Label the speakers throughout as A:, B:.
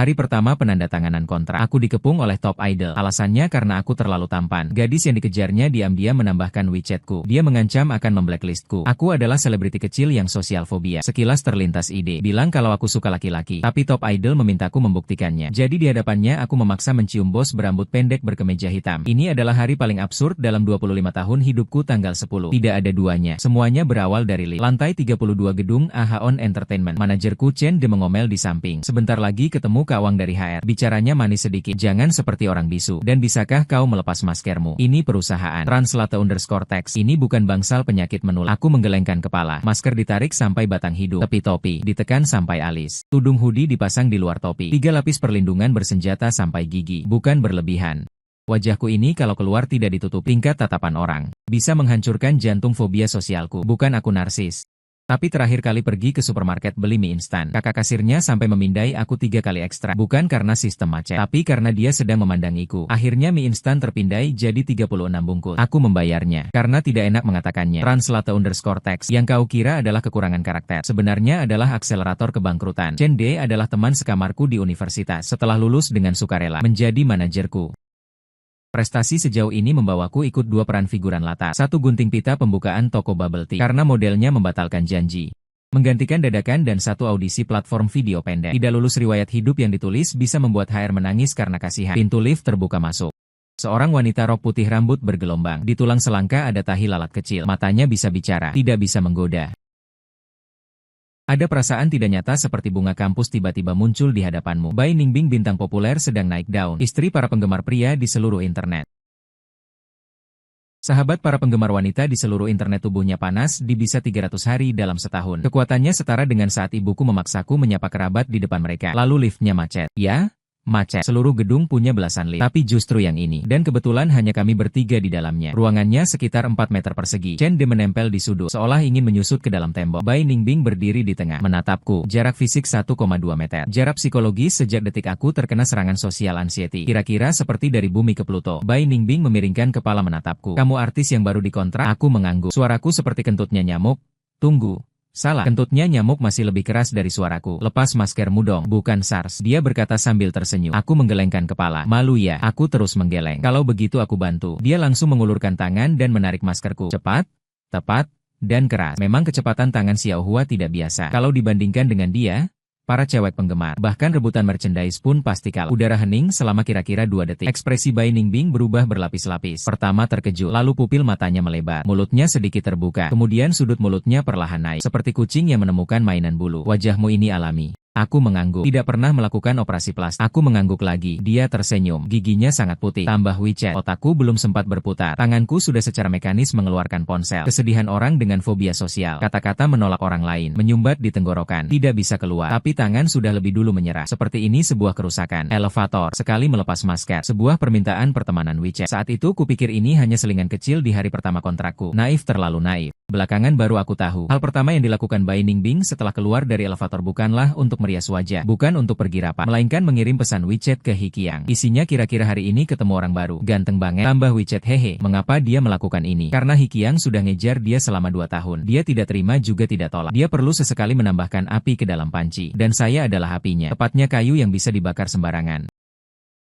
A: Hari pertama penandatanganan kontrak, aku dikepung oleh top idol. Alasannya karena aku terlalu tampan. Gadis yang dikejarnya diam-diam menambahkan WeChatku. Dia mengancam akan memblacklistku. Aku adalah selebriti kecil yang sosial fobia. Sekilas terlintas ide, bilang kalau aku suka laki-laki. Tapi top idol memintaku membuktikannya. Jadi di hadapannya aku memaksa mencium bos berambut pendek berkemeja hitam. Ini adalah hari paling absurd dalam 25 tahun hidupku tanggal 10. Tidak ada duanya. Semuanya berawal dari lift. Lantai 32 gedung AHON Entertainment. Manajerku Chen De mengomel di samping. Sebentar lagi ketemu Kawang dari HR. Bicaranya manis sedikit. Jangan seperti orang bisu. Dan bisakah kau melepas maskermu? Ini perusahaan. Translate_text. Ini bukan bangsal penyakit menular. Aku menggelengkan kepala. Masker ditarik sampai batang hidung. Tepi topi ditekan sampai alis. Tudung hoodie dipasang di luar topi. 3 lapis perlindungan bersenjata sampai gigi. Bukan berlebihan. Wajahku ini kalau keluar tidak ditutup tingkat tatapan orang. Bisa menghancurkan jantung fobia sosialku. Bukan aku narsis. Tapi terakhir kali pergi ke supermarket beli mie instan. Kakak kasirnya sampai memindai aku 3 kali ekstra. Bukan karena sistem macet, tapi karena dia sedang memandangiku. Akhirnya mie instan terpindai jadi 36 bungkus. Aku membayarnya. Karena tidak enak mengatakannya. Translate_text. Yang kau kira adalah kekurangan karakter. Sebenarnya adalah akselerator kebangkrutan. Chen De adalah teman sekamarku di universitas. Setelah lulus dengan sukarela menjadi manajerku. Prestasi sejauh ini membawaku ikut 2 peran figuran latar. 1 gunting pita pembukaan toko bubble tea karena modelnya membatalkan janji. Menggantikan dadakan dan 1 audisi platform video pendek. Tidak lulus riwayat hidup yang ditulis bisa membuat HR menangis karena kasihan. Pintu lift terbuka masuk. Seorang wanita rok putih rambut bergelombang. Di tulang selangka ada tahi lalat kecil. Matanya bisa bicara, tidak bisa menggoda. Ada perasaan tidak nyata seperti bunga kampus tiba-tiba muncul di hadapanmu. Bai Ningbing bintang populer sedang naik daun. Istri para penggemar pria di seluruh internet. Sahabat para penggemar wanita di seluruh internet tubuhnya panas di bisa 300 hari dalam setahun. Kekuatannya setara dengan saat ibuku memaksaku menyapa kerabat di depan mereka. Lalu liftnya macet. Ya? Macet. Seluruh gedung punya belasan lift. Tapi justru yang ini. Dan kebetulan hanya kami bertiga di dalamnya. Ruangannya sekitar 4 meter persegi. Chen De menempel di sudut. Seolah ingin menyusut ke dalam tembok. Bai Ningbing berdiri di tengah. Menatapku. Jarak fisik 1,2 meter. Jarak psikologis sejak detik aku terkena serangan sosial anxiety. Kira-kira seperti dari bumi ke Pluto. Bai Ningbing memiringkan kepala menatapku. Kamu artis yang baru dikontrak? Aku mengangguk. Suaraku seperti kentutnya nyamuk. Tunggu. Salah, kentutnya nyamuk masih lebih keras dari suaraku. Lepas maskermu dong, bukan SARS. Dia berkata sambil tersenyum. Aku menggelengkan kepala. Malu ya, aku terus menggeleng. Kalau begitu aku bantu. Dia langsung mengulurkan tangan dan menarik maskerku. Cepat, tepat, dan keras. Memang kecepatan tangan Xiao Hua tidak biasa. Kalau dibandingkan dengan dia, para cewek penggemar, bahkan rebutan merchandise pun pasti kalah. Udara hening selama kira-kira 2 detik. Ekspresi Bai Ningbing berubah berlapis-lapis. Pertama terkejut, lalu pupil matanya melebar. Mulutnya sedikit terbuka, kemudian sudut mulutnya perlahan naik. Seperti kucing yang menemukan mainan bulu. Wajahmu ini alami. Aku mengangguk. Tidak pernah melakukan operasi plastik. Aku mengangguk lagi. Dia tersenyum. Giginya sangat putih. Tambah WeChat. Otakku belum sempat berputar. Tanganku sudah secara mekanis mengeluarkan ponsel. Kesedihan orang dengan fobia sosial. Kata-kata menolak orang lain. Menyumbat di tenggorokan. Tidak bisa keluar. Tapi tangan sudah lebih dulu menyerah. Seperti ini sebuah kerusakan. Elevator. Sekali melepas masker. Sebuah permintaan pertemanan WeChat. Saat itu kupikir ini hanya selingan kecil di hari pertama kontrakku. Naif, terlalu naif. Belakangan baru aku tahu. Hal pertama yang dilakukan Bai Ningbing setelah keluar dari elevator bukanlah untuk merias wajah, bukan untuk pergi rapat, melainkan mengirim pesan WeChat ke Hikiang. Isinya kira-kira hari ini ketemu orang baru, ganteng banget, tambah WeChat hehe. Mengapa dia melakukan ini? Karena Hikiang sudah ngejar dia selama 2 tahun. Dia tidak terima juga tidak tolak. Dia perlu sesekali menambahkan api ke dalam panci. Dan saya adalah apinya. Tepatnya kayu yang bisa dibakar sembarangan.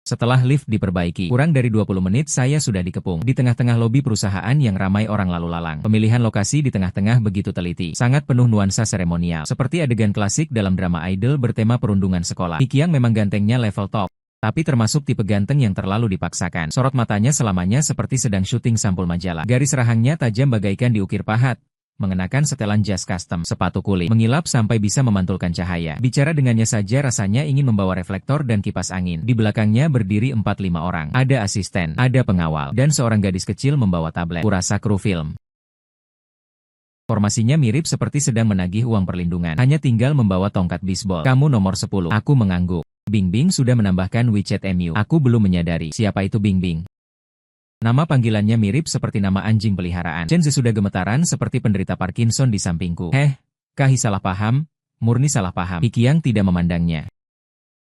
A: Setelah lift diperbaiki, kurang dari 20 menit saya sudah dikepung. Di tengah-tengah lobi perusahaan yang ramai orang lalu lalang. Pemilihan lokasi di tengah-tengah begitu teliti. Sangat penuh nuansa seremonial. Seperti adegan klasik dalam drama idol bertema perundungan sekolah. Hikiang memang gantengnya level top. Tapi termasuk tipe ganteng yang terlalu dipaksakan. Sorot matanya selamanya seperti sedang syuting sampul majalah. Garis rahangnya tajam bagaikan diukir pahat. Mengenakan setelan jas custom, sepatu kulit, mengilap sampai bisa memantulkan cahaya. Bicara dengannya saja rasanya ingin membawa reflektor dan kipas angin. Di belakangnya berdiri 4-5 orang. Ada asisten, ada pengawal, dan seorang gadis kecil membawa tablet. Kurasa kru film. Formasinya mirip seperti sedang menagih uang perlindungan. Hanya tinggal membawa tongkat bisbol. Kamu nomor 10. Aku mengangguk. Bingbing sudah menambahkan WeChat MU. Aku belum menyadari siapa itu Bingbing. Nama panggilannya mirip seperti nama anjing peliharaan. Chen Ze sudah gemetaran seperti penderita Parkinson di sampingku. Kahi salah paham, murni salah paham. Hikiang tidak memandangnya.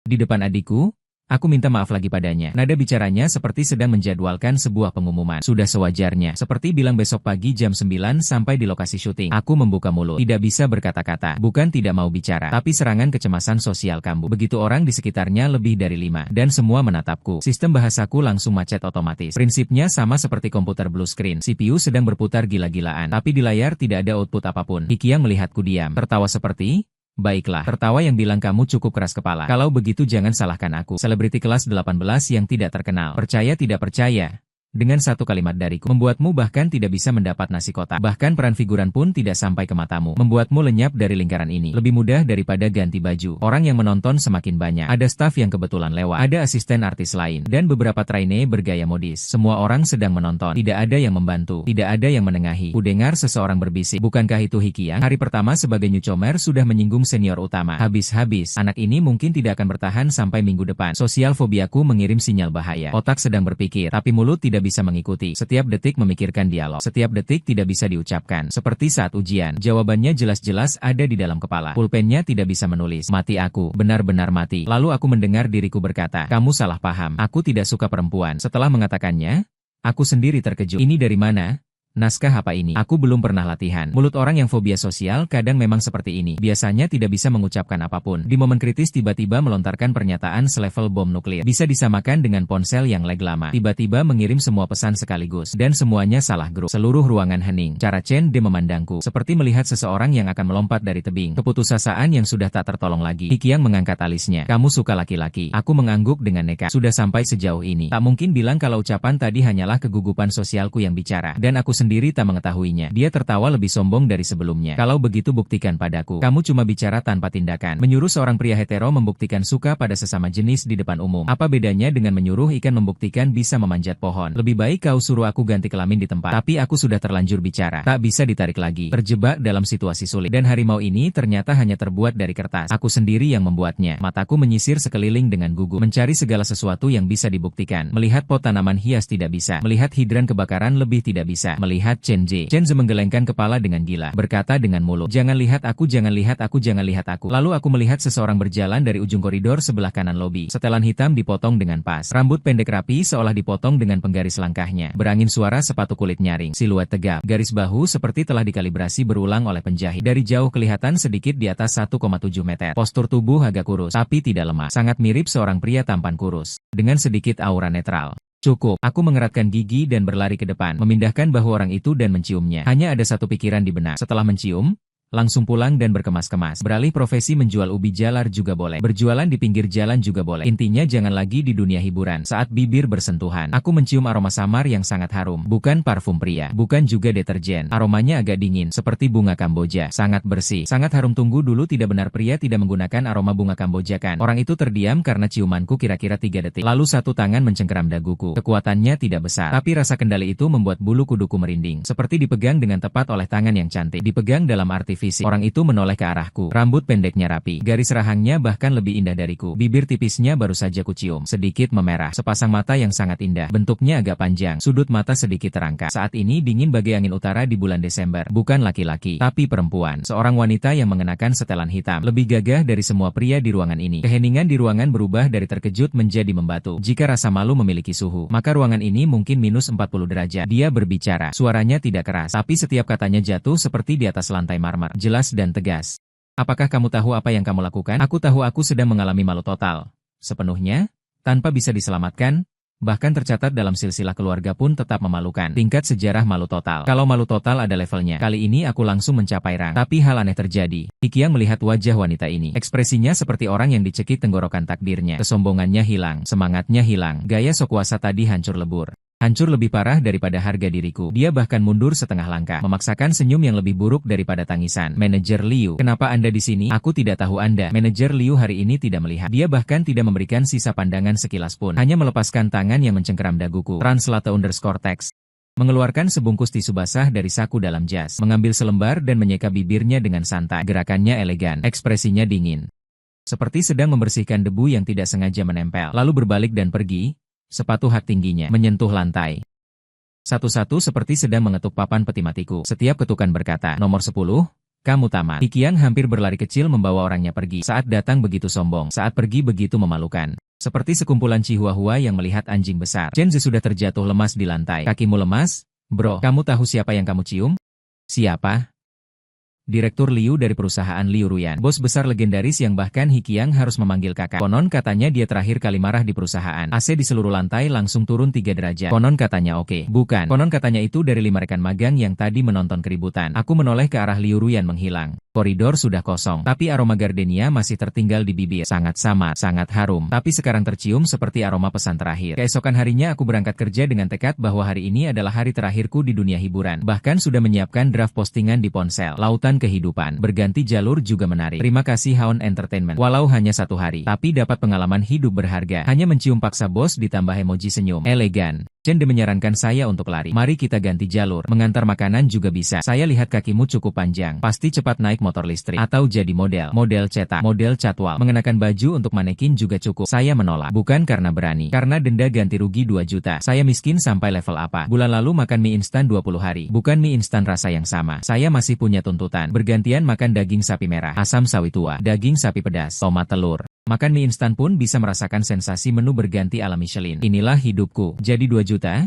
A: Di depan adikku, Aku minta maaf lagi padanya. Nada bicaranya seperti sedang menjadwalkan sebuah pengumuman. Sudah sewajarnya. Seperti bilang besok pagi jam 9 sampai di lokasi syuting. Aku membuka mulut. Tidak bisa berkata-kata. Bukan tidak mau bicara. Tapi serangan kecemasan sosial kambuh. Begitu orang di sekitarnya lebih dari 5. Dan semua menatapku. Sistem bahasaku langsung macet otomatis. Prinsipnya sama seperti komputer blue screen. CPU sedang berputar gila-gilaan. Tapi di layar tidak ada output apapun. Hikiang melihatku diam. Tertawa seperti... Baiklah, tertawa yang bilang kamu cukup keras kepala. Kalau begitu jangan salahkan aku. Selebriti kelas 18 yang tidak terkenal. Percaya tidak percaya? Dengan satu kalimat dariku, membuatmu bahkan tidak bisa mendapat nasi kotak. Bahkan peran figuran pun tidak sampai ke matamu. Membuatmu lenyap dari lingkaran ini. Lebih mudah daripada ganti baju. Orang yang menonton semakin banyak. Ada staf yang kebetulan lewat. Ada asisten artis lain. Dan beberapa trainee bergaya modis. Semua orang sedang menonton. Tidak ada yang membantu. Tidak ada yang menengahi. Kudengar seseorang berbisik. Bukankah itu Hikiang? Hari pertama sebagai newcomer sudah menyinggung senior utama. Habis-habis. Anak ini mungkin tidak akan bertahan sampai minggu depan. Sosial fobiaku mengirim sinyal bahaya. Otak sedang berpikir. Tapi mulut tidak bisa mengikuti. Setiap detik memikirkan dialog. Setiap detik tidak bisa diucapkan. Seperti saat ujian. Jawabannya jelas-jelas ada di dalam kepala. Pulpennya tidak bisa menulis. Mati aku. Benar-benar mati. Lalu aku mendengar diriku berkata, kamu salah paham. Aku tidak suka perempuan. Setelah mengatakannya, aku sendiri terkejut. Ini dari mana? Naskah apa ini? Aku belum pernah latihan. Mulut orang yang fobia sosial kadang memang seperti ini. Biasanya tidak bisa mengucapkan apapun. Di momen kritis tiba-tiba melontarkan pernyataan selevel bom nuklir. Bisa disamakan dengan ponsel yang lag lama. Tiba-tiba mengirim semua pesan sekaligus. Dan semuanya salah grup. Seluruh ruangan hening. Cara Chen De memandangku. Seperti melihat seseorang yang akan melompat dari tebing. Keputusasaan yang sudah tak tertolong lagi. Hikiang mengangkat alisnya. Kamu suka laki-laki. Aku mengangguk dengan nekat. Sudah sampai sejauh ini. Tak mungkin bilang kalau ucapan tadi hanyalah kegugupan sosialku yang bicara. Dan aku sendiri tak mengetahuinya. Dia tertawa lebih sombong dari sebelumnya. Kalau begitu buktikan padaku. Kamu cuma bicara tanpa tindakan. Menyuruh seorang pria hetero membuktikan suka pada sesama jenis di depan umum. Apa bedanya dengan menyuruh ikan membuktikan bisa memanjat pohon? Lebih baik kau suruh aku ganti kelamin di tempat. Tapi aku sudah terlanjur bicara. Tak bisa ditarik lagi. Terjebak dalam situasi sulit. Dan harimau ini ternyata hanya terbuat dari kertas. Aku sendiri yang membuatnya. Mataku menyisir sekeliling dengan gugup. Mencari segala sesuatu yang bisa dibuktikan. Melihat pot tanaman hias tidak bisa. Melihat hidran kebakaran lebih tidak bisa. Melihat Chen menggelengkan kepala dengan gila, berkata dengan mulut, jangan lihat aku, jangan lihat aku, jangan lihat aku. Lalu aku melihat seseorang berjalan dari ujung koridor sebelah kanan lobi. Setelan hitam dipotong dengan pas. Rambut pendek rapi seolah dipotong dengan penggaris langkahnya. Berangin suara sepatu kulit nyaring. Siluet tegap. Garis bahu seperti telah dikalibrasi berulang oleh penjahit. Dari jauh kelihatan sedikit di atas 1,7 meter. Postur tubuh agak kurus, tapi tidak lemah. Sangat mirip seorang pria tampan kurus. Dengan sedikit aura netral. Cukup, aku mengeratkan gigi dan berlari ke depan, memindahkan bahu orang itu dan menciumnya. Hanya ada satu pikiran di benak. Setelah mencium, langsung pulang dan berkemas-kemas. Beralih profesi menjual ubi jalar juga boleh. Berjualan di pinggir jalan juga boleh. Intinya jangan lagi di dunia hiburan. Saat bibir bersentuhan, aku mencium aroma samar yang sangat harum. Bukan parfum pria, bukan juga deterjen. Aromanya agak dingin, seperti bunga Kamboja. Sangat bersih, sangat harum. Tunggu dulu, tidak benar, pria tidak menggunakan aroma bunga Kamboja kan? Orang itu terdiam karena ciumanku kira-kira 3 detik. Lalu satu tangan mencengkeram daguku. Kekuatannya tidak besar, tapi rasa kendali itu membuat bulu kuduku merinding. Seperti dipegang dengan tepat oleh tangan yang cantik. Dipegang dalam arti fisik. Orang itu menoleh ke arahku. Rambut pendeknya rapi. Garis rahangnya bahkan lebih indah dariku. Bibir tipisnya baru saja kucium. Sedikit memerah. Sepasang mata yang sangat indah. Bentuknya agak panjang. Sudut mata sedikit terangkat. Saat ini dingin bagai angin utara di bulan Desember. Bukan laki-laki, tapi perempuan. Seorang wanita yang mengenakan setelan hitam. Lebih gagah dari semua pria di ruangan ini. Keheningan di ruangan berubah dari terkejut menjadi membatu. Jika rasa malu memiliki suhu, maka ruangan ini mungkin minus 40 derajat. Dia berbicara. Suaranya tidak keras, tapi setiap katanya jatuh seperti di atas lantai marmer. Jelas dan tegas. Apakah kamu tahu apa yang kamu lakukan? Aku tahu aku sedang mengalami malu total. Sepenuhnya, tanpa bisa diselamatkan, bahkan tercatat dalam silsilah keluarga pun tetap memalukan. Tingkat sejarah malu total. Kalau malu total ada levelnya. Kali ini aku langsung mencapai rang. Tapi hal aneh terjadi. Hikiang melihat wajah wanita ini. Ekspresinya seperti orang yang dicekik tenggorokan takdirnya. Kesombongannya hilang. Semangatnya hilang. Gaya sok kuasa tadi hancur lebur. Hancur lebih parah daripada harga diriku. Dia bahkan mundur setengah langkah, memaksakan senyum yang lebih buruk daripada tangisan. Manajer Liu, kenapa Anda di sini? Aku tidak tahu Anda. Manajer Liu hari ini tidak melihat. Dia bahkan tidak memberikan sisa pandangan sekilas pun. Hanya melepaskan tangan yang mencengkeram daguku. Translate_text. Mengeluarkan sebungkus tisu basah dari saku dalam jas. Mengambil selembar dan menyeka bibirnya dengan santai. Gerakannya elegan. Ekspresinya dingin. Seperti sedang membersihkan debu yang tidak sengaja menempel. Lalu berbalik dan pergi. Sepatu hak tingginya menyentuh lantai. Satu-satu seperti sedang mengetuk papan peti matiku. Setiap ketukan berkata, nomor 10, kamu tamat. Hikiang hampir berlari kecil membawa orangnya pergi. Saat datang begitu sombong, saat pergi begitu memalukan. Seperti sekumpulan chihuahua yang melihat anjing besar. Chenzi sudah terjatuh lemas di lantai. Kakimu lemas? Bro, kamu tahu siapa yang kamu cium? Siapa? Direktur Liu dari perusahaan Liu Ruyan. Bos besar legendaris yang bahkan Hikiang harus memanggil kakak. Konon katanya dia terakhir kali marah di perusahaan. AC di seluruh lantai langsung turun 3 derajat. Konon katanya oke. Bukan. Konon katanya itu dari 5 rekan magang yang tadi menonton keributan. Aku menoleh ke arah Liu Ruyan menghilang. Koridor sudah kosong, tapi aroma gardenia masih tertinggal di bibir. Sangat samar, sangat harum, tapi sekarang tercium seperti aroma pesan terakhir. Keesokan harinya aku berangkat kerja dengan tekad bahwa hari ini adalah hari terakhirku di dunia hiburan. Bahkan sudah menyiapkan draft postingan di ponsel. Lautan kehidupan, berganti jalur juga menarik. Terima kasih Haon Entertainment. Walau hanya 1 hari, tapi dapat pengalaman hidup berharga. Hanya mencium paksa bos ditambah emoji senyum. Elegan. Chen De menyarankan saya untuk lari. Mari kita ganti jalur. Mengantar makanan juga bisa. Saya lihat kakimu cukup panjang. Pasti cepat naik motor listrik. Atau jadi model. Model cetak. Model catwalk. Mengenakan baju untuk manekin juga cukup. Saya menolak. Bukan karena berani. Karena denda ganti rugi 2 juta. Saya miskin sampai level apa? Bulan lalu makan mie instan 20 hari. Bukan mie instan rasa yang sama. Saya masih punya tuntutan. Bergantian makan daging sapi merah. Asam sawi tua. Daging sapi pedas. Tomat telur. Makan mie instan pun bisa merasakan sensasi menu berganti ala Michelin. Inilah hidupku. Jadi 2 juta?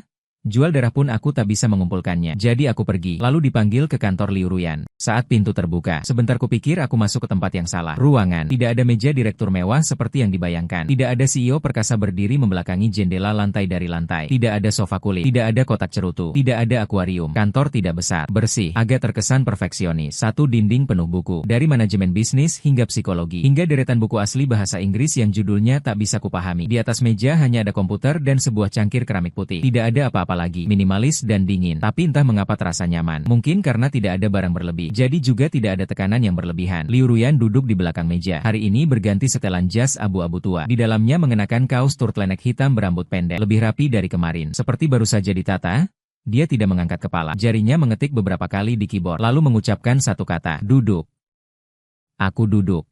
A: Jual darah pun aku tak bisa mengumpulkannya. Jadi aku pergi, lalu dipanggil ke kantor Liu Ruyan. Saat pintu terbuka, sebentar kupikir aku masuk ke tempat yang salah. Ruangan. Tidak ada meja direktur mewah seperti yang dibayangkan. Tidak ada CEO perkasa berdiri membelakangi jendela lantai dari lantai. Tidak ada sofa kulit. Tidak ada kotak cerutu. Tidak ada akuarium. Kantor tidak besar. Bersih. Agak terkesan perfeksionis. 1 dinding penuh buku. Dari manajemen bisnis hingga psikologi. Hingga deretan buku asli bahasa Inggris yang judulnya tak bisa kupahami. Di atas meja hanya ada komputer dan sebuah cangkir keramik putih. Tidak ada apa-apa lagi, minimalis dan dingin. Tapi entah mengapa terasa nyaman. Mungkin karena tidak ada barang berlebih. Jadi juga tidak ada tekanan yang berlebihan. Liu Ruyan duduk di belakang meja. Hari ini berganti setelan jas abu-abu tua. Di dalamnya mengenakan kaos turtleneck hitam berambut pendek. Lebih rapi dari kemarin. Seperti baru saja ditata. Dia tidak mengangkat kepala. Jarinya mengetik beberapa kali di keyboard. Lalu mengucapkan 1 kata. Duduk. Aku duduk.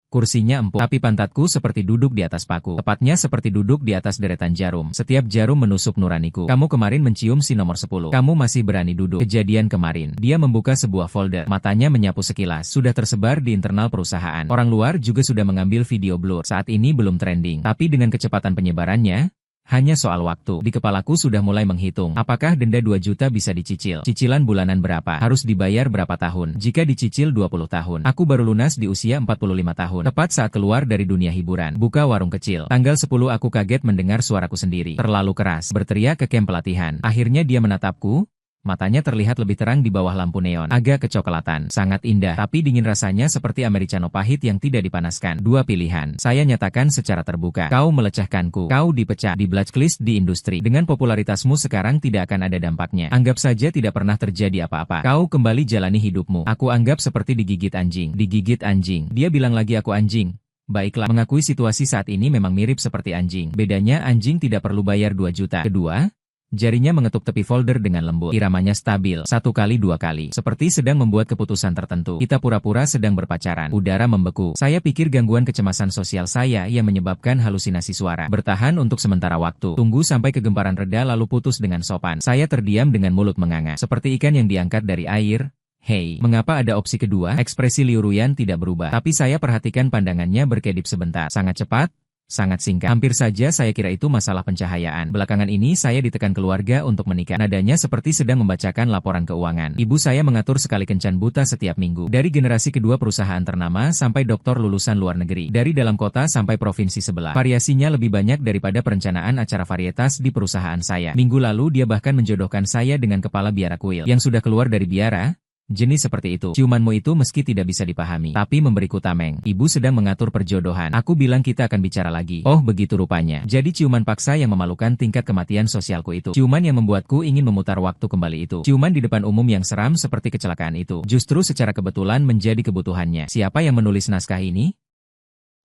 A: Kursinya empuk, tapi pantatku seperti duduk di atas paku. Tepatnya seperti duduk di atas deretan jarum. Setiap jarum menusuk nuraniku. Kamu kemarin mencium si nomor 10. Kamu masih berani duduk. Kejadian kemarin. Dia membuka sebuah folder. Matanya menyapu sekilas. Sudah tersebar di internal perusahaan. Orang luar juga sudah mengambil video blur. Saat ini belum trending. Tapi dengan kecepatan penyebarannya, hanya soal waktu. Di kepalaku sudah mulai menghitung. Apakah denda 2 juta bisa dicicil? Cicilan bulanan berapa? Harus dibayar berapa tahun? Jika dicicil 20 tahun. Aku baru lunas di usia 45 tahun. Tepat saat keluar dari dunia hiburan. Buka warung kecil. Tanggal 10 aku kaget mendengar suaraku sendiri. Terlalu keras. Berteriak ke kem pelatihan. Akhirnya dia menatapku. Matanya terlihat lebih terang di bawah lampu neon. Agak kecoklatan. Sangat indah. Tapi dingin rasanya seperti americano pahit yang tidak dipanaskan. 2 pilihan. Saya nyatakan secara terbuka. Kau melecehkanku. Kau dipecat. Di blacklist di industri. Dengan popularitasmu sekarang tidak akan ada dampaknya. Anggap saja tidak pernah terjadi apa-apa. Kau kembali jalani hidupmu. Aku anggap seperti digigit anjing. Digigit anjing. Dia bilang lagi aku anjing. Baiklah, mengakui situasi saat ini memang mirip seperti anjing. Bedanya anjing tidak perlu bayar 2 juta. Kedua, jarinya mengetuk tepi folder dengan lembut. Iramanya stabil. 1 kali 2 kali. Seperti sedang membuat keputusan tertentu. Kita pura-pura sedang berpacaran. Udara membeku. Saya pikir gangguan kecemasan sosial saya yang menyebabkan halusinasi suara. Bertahan untuk sementara waktu. Tunggu sampai kegemparan reda lalu putus dengan sopan. Saya terdiam dengan mulut menganga. Seperti ikan yang diangkat dari air. Hei, mengapa ada opsi kedua? Ekspresi Liu Ruyan tidak berubah. Tapi saya perhatikan pandangannya berkedip sebentar. Sangat cepat. Sangat singkat. Hampir saja saya kira itu masalah pencahayaan. Belakangan ini saya ditekan keluarga untuk menikah. Nadanya seperti sedang membacakan laporan keuangan. Ibu saya mengatur sekali kencan buta setiap minggu. Dari generasi kedua perusahaan ternama sampai doktor lulusan luar negeri. Dari dalam kota sampai provinsi sebelah. Variasinya lebih banyak daripada perencanaan acara varietas di perusahaan saya. Minggu lalu dia bahkan menjodohkan saya dengan kepala biara kuil. Yang sudah keluar dari biara. Jenis seperti itu. Ciumanmu itu meski tidak bisa dipahami, tapi memberiku tameng. Ibu sedang mengatur perjodohan. Aku bilang kita akan bicara lagi. Oh begitu rupanya. Jadi ciuman paksa yang memalukan tingkat kematian sosialku itu. Ciuman yang membuatku ingin memutar waktu kembali itu. Ciuman di depan umum yang seram seperti kecelakaan itu. Justru secara kebetulan menjadi kebutuhannya. Siapa yang menulis naskah ini?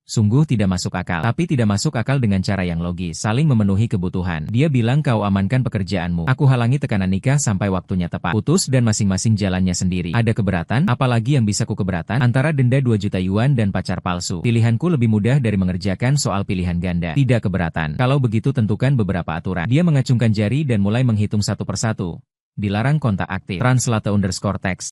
A: Sungguh tidak masuk akal. Tapi tidak masuk akal dengan cara yang logis. Saling memenuhi kebutuhan. Dia bilang kau amankan pekerjaanmu. Aku halangi tekanan nikah sampai waktunya tepat. Putus dan masing-masing jalannya sendiri. Ada keberatan? Apalagi yang bisa ku keberatan? Antara denda 2 juta yuan dan pacar palsu. Pilihanku lebih mudah dari mengerjakan soal pilihan ganda. Tidak keberatan. Kalau begitu tentukan beberapa aturan. Dia mengacungkan jari dan mulai menghitung 1 persatu. Dilarang kontak aktif. Translate_text.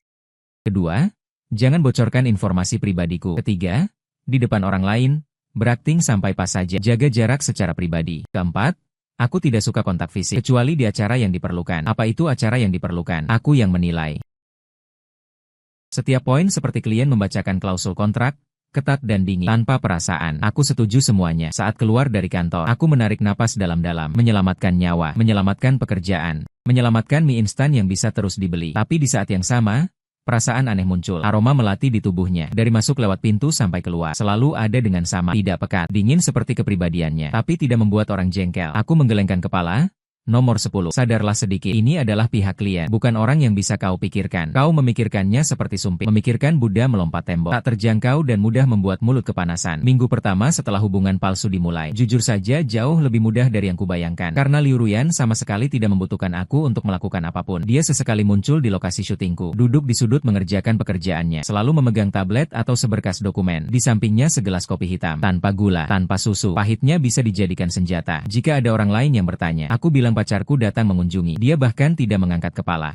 A: Kedua, jangan bocorkan informasi pribadiku. Ketiga, di depan orang lain, Berakting sampai pas saja. Jaga jarak secara pribadi. Keempat, aku tidak suka kontak fisik, kecuali di acara yang diperlukan. Apa itu acara yang diperlukan? Aku yang menilai. Setiap poin seperti klien membacakan klausul kontrak, ketat dan dingin, tanpa perasaan. Aku setuju semuanya. Saat keluar dari kantor, aku menarik napas dalam-dalam, menyelamatkan nyawa, menyelamatkan pekerjaan, menyelamatkan mie instan yang bisa terus dibeli. Tapi di saat yang sama, perasaan aneh muncul. Aroma melati di tubuhnya. Dari masuk lewat pintu sampai keluar, selalu ada dengan sama, tidak pekat, dingin seperti kepribadiannya, tapi tidak membuat orang jengkel. Aku menggelengkan kepala. Nomor 10. Sadarlah sedikit. Ini adalah pihak klien, bukan orang yang bisa kau pikirkan. Kau memikirkannya seperti sumpit. Memikirkan Buddha melompat tembok. Tak terjangkau dan mudah membuat mulut kepanasan. Minggu pertama setelah hubungan palsu dimulai. Jujur saja jauh lebih mudah dari yang kubayangkan. Karena Liu Ruyan sama sekali tidak membutuhkan aku untuk melakukan apapun. Dia sesekali muncul di lokasi syutingku. Duduk di sudut mengerjakan pekerjaannya. Selalu memegang tablet atau seberkas dokumen. Di sampingnya segelas kopi hitam. Tanpa gula, tanpa susu. Pahitnya bisa dijadikan senjata. Jika ada orang lain yang bertanya, aku bilang pacarku datang mengunjungi. Dia bahkan tidak mengangkat kepala.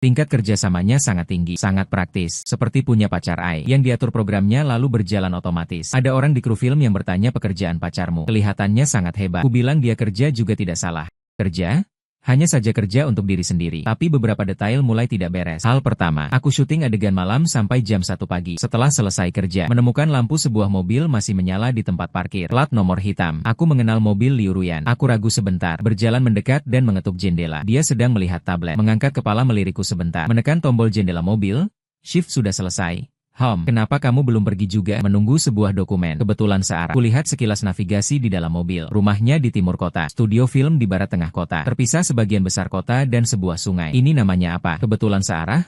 A: Tingkat kerjasamanya sangat tinggi, sangat praktis. Seperti punya pacar Ai, yang diatur programnya lalu berjalan otomatis. Ada orang di kru film yang bertanya pekerjaan pacarmu. Kelihatannya sangat hebat. Ku bilang dia kerja juga tidak salah. Kerja? Hanya saja kerja untuk diri sendiri. Tapi beberapa detail mulai tidak beres. Hal pertama, aku syuting adegan malam sampai jam 1 pagi. Setelah selesai kerja, menemukan lampu sebuah mobil masih menyala di tempat parkir. Plat nomor hitam. Aku mengenal mobil Liu Ruyan. Aku ragu sebentar, berjalan mendekat dan mengetuk jendela. Dia sedang melihat tablet. Mengangkat kepala melirikku sebentar. Menekan tombol jendela mobil. Shift sudah selesai. Kenapa kamu belum pergi juga? Menunggu sebuah dokumen. Kebetulan searah. Kulihat sekilas navigasi di dalam mobil. Rumahnya di timur kota. Studio film di barat tengah kota. Terpisah sebagian besar kota dan sebuah sungai. Ini namanya apa? Kebetulan searah?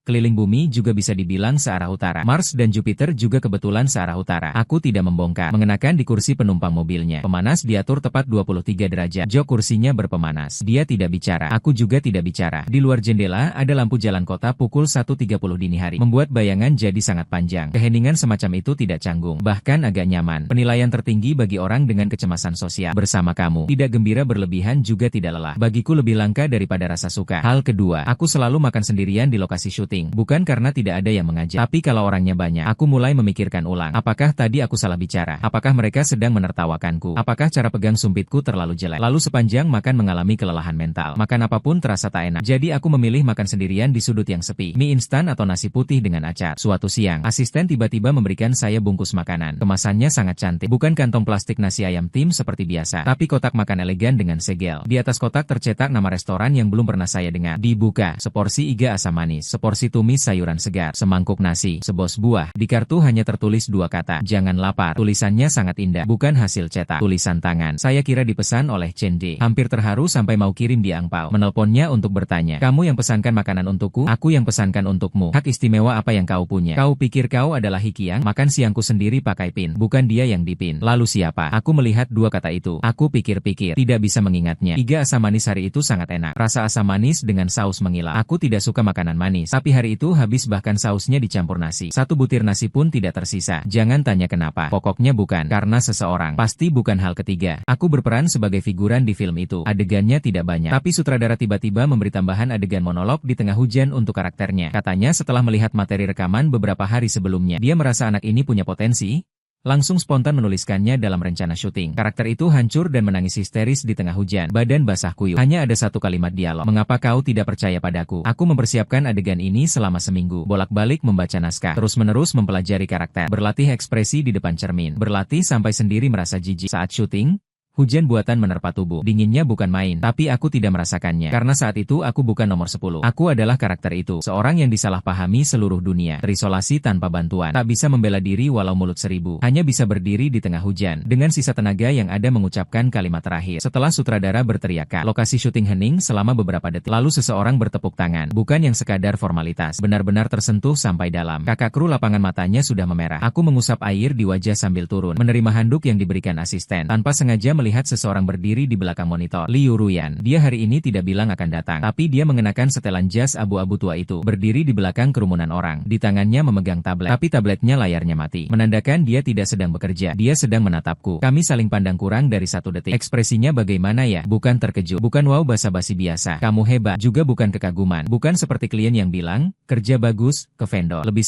A: Keliling bumi juga bisa dibilang searah utara. Mars dan Jupiter juga kebetulan searah utara. Aku tidak membongkar. Mengenakan di kursi penumpang mobilnya. Pemanas diatur tepat 23 derajat. Jok kursinya berpemanas. Dia tidak bicara. Aku juga tidak bicara. Di luar jendela ada lampu jalan kota pukul 1.30 dini hari. Membuat bayangan jadi sangat panjang. Keheningan semacam itu tidak canggung. Bahkan agak nyaman. Penilaian tertinggi bagi orang dengan kecemasan sosial. Bersama kamu. Tidak gembira berlebihan juga tidak lelah. Bagiku lebih langka daripada rasa suka. Hal kedua, aku selalu makan sendirian di lokasi syuting. Bukan karena tidak ada yang mengajak, tapi kalau orangnya banyak, aku mulai memikirkan ulang. Apakah tadi aku salah bicara? Apakah mereka sedang menertawakanku? Apakah cara pegang sumpitku terlalu jelek? Lalu sepanjang makan mengalami kelelahan mental. Makan apapun terasa tak enak. Jadi aku memilih makan sendirian di sudut yang sepi. Mie instan atau nasi putih dengan acar. Suatu siang, asisten tiba-tiba memberikan saya bungkus makanan. Kemasannya sangat cantik. Bukan kantong plastik nasi ayam tim seperti biasa, tapi kotak makan elegan dengan segel. Di atas kotak tercetak nama restoran yang belum pernah saya dengar. Dibuka, seporsi iga asam manis, seporsi tumis sayuran segar, semangkuk nasi, sebos buah. Di kartu hanya tertulis 2 kata, jangan lapar. Tulisannya sangat indah, bukan hasil cetak, tulisan tangan. Saya kira dipesan oleh Cende. Hampir terharu sampai mau kirim di angpau. Menelponnya untuk bertanya, kamu yang pesankan makanan untukku, aku yang pesankan untukmu. Hak istimewa apa yang kau punya? Kau pikir kau adalah Hikiang? Makan siangku sendiri pakai pin, bukan dia yang dipin. Lalu siapa? Aku melihat 2 kata itu. Aku pikir-pikir, tidak bisa mengingatnya. Iga asam manis hari itu sangat enak. Rasa asam manis dengan saus mengilap. Aku tidak suka makanan manis, tapi hari itu habis bahkan sausnya dicampur nasi. 1 butir nasi pun tidak tersisa. Jangan tanya kenapa. Pokoknya bukan karena seseorang. Pasti bukan hal ketiga. Aku berperan sebagai figuran di film itu. Adegannya tidak banyak. Tapi sutradara tiba-tiba memberi tambahan adegan monolog di tengah hujan untuk karakternya. Katanya setelah melihat materi rekaman beberapa hari sebelumnya, dia merasa anak ini punya potensi. Langsung spontan menuliskannya dalam rencana syuting. Karakter itu hancur dan menangis histeris di tengah hujan. Badan basah kuyup. Hanya ada 1 kalimat dialog. Mengapa kau tidak percaya padaku? Aku mempersiapkan adegan ini selama seminggu. Bolak-balik membaca naskah. Terus-menerus mempelajari karakter. Berlatih ekspresi di depan cermin. Berlatih sampai sendiri merasa jijik. Saat syuting, hujan buatan menerpa tubuh. Dinginnya bukan main, tapi aku tidak merasakannya. Karena saat itu aku bukan nomor 10. Aku adalah karakter itu. Seorang yang disalahpahami seluruh dunia. Terisolasi tanpa bantuan. Tak bisa membela diri walau mulut 1000. Hanya bisa berdiri di tengah hujan. Dengan sisa tenaga yang ada mengucapkan kalimat terakhir. Setelah sutradara berteriak, lokasi syuting hening selama beberapa detik. Lalu seseorang bertepuk tangan. Bukan yang sekadar formalitas. Benar-benar tersentuh sampai dalam. Kakak kru lapangan matanya sudah memerah. Aku mengusap air di wajah sambil turun. Menerima handuk yang diberikan asisten. Tanpa sengaja melihat seseorang berdiri di belakang monitor. Liu Ruyan. Dia hari ini tidak bilang akan datang. Tapi dia mengenakan setelan jas abu-abu tua itu. Berdiri di belakang kerumunan orang. Di tangannya memegang tablet. Tapi tabletnya layarnya mati. Menandakan dia tidak sedang bekerja. Dia sedang menatapku. Kami saling pandang kurang dari 1 detik. Ekspresinya bagaimana ya? Bukan terkejut. Bukan wow basa-basi biasa. Kamu hebat. Juga bukan kekaguman. Bukan seperti klien yang bilang, kerja bagus, ke vendor. Lebih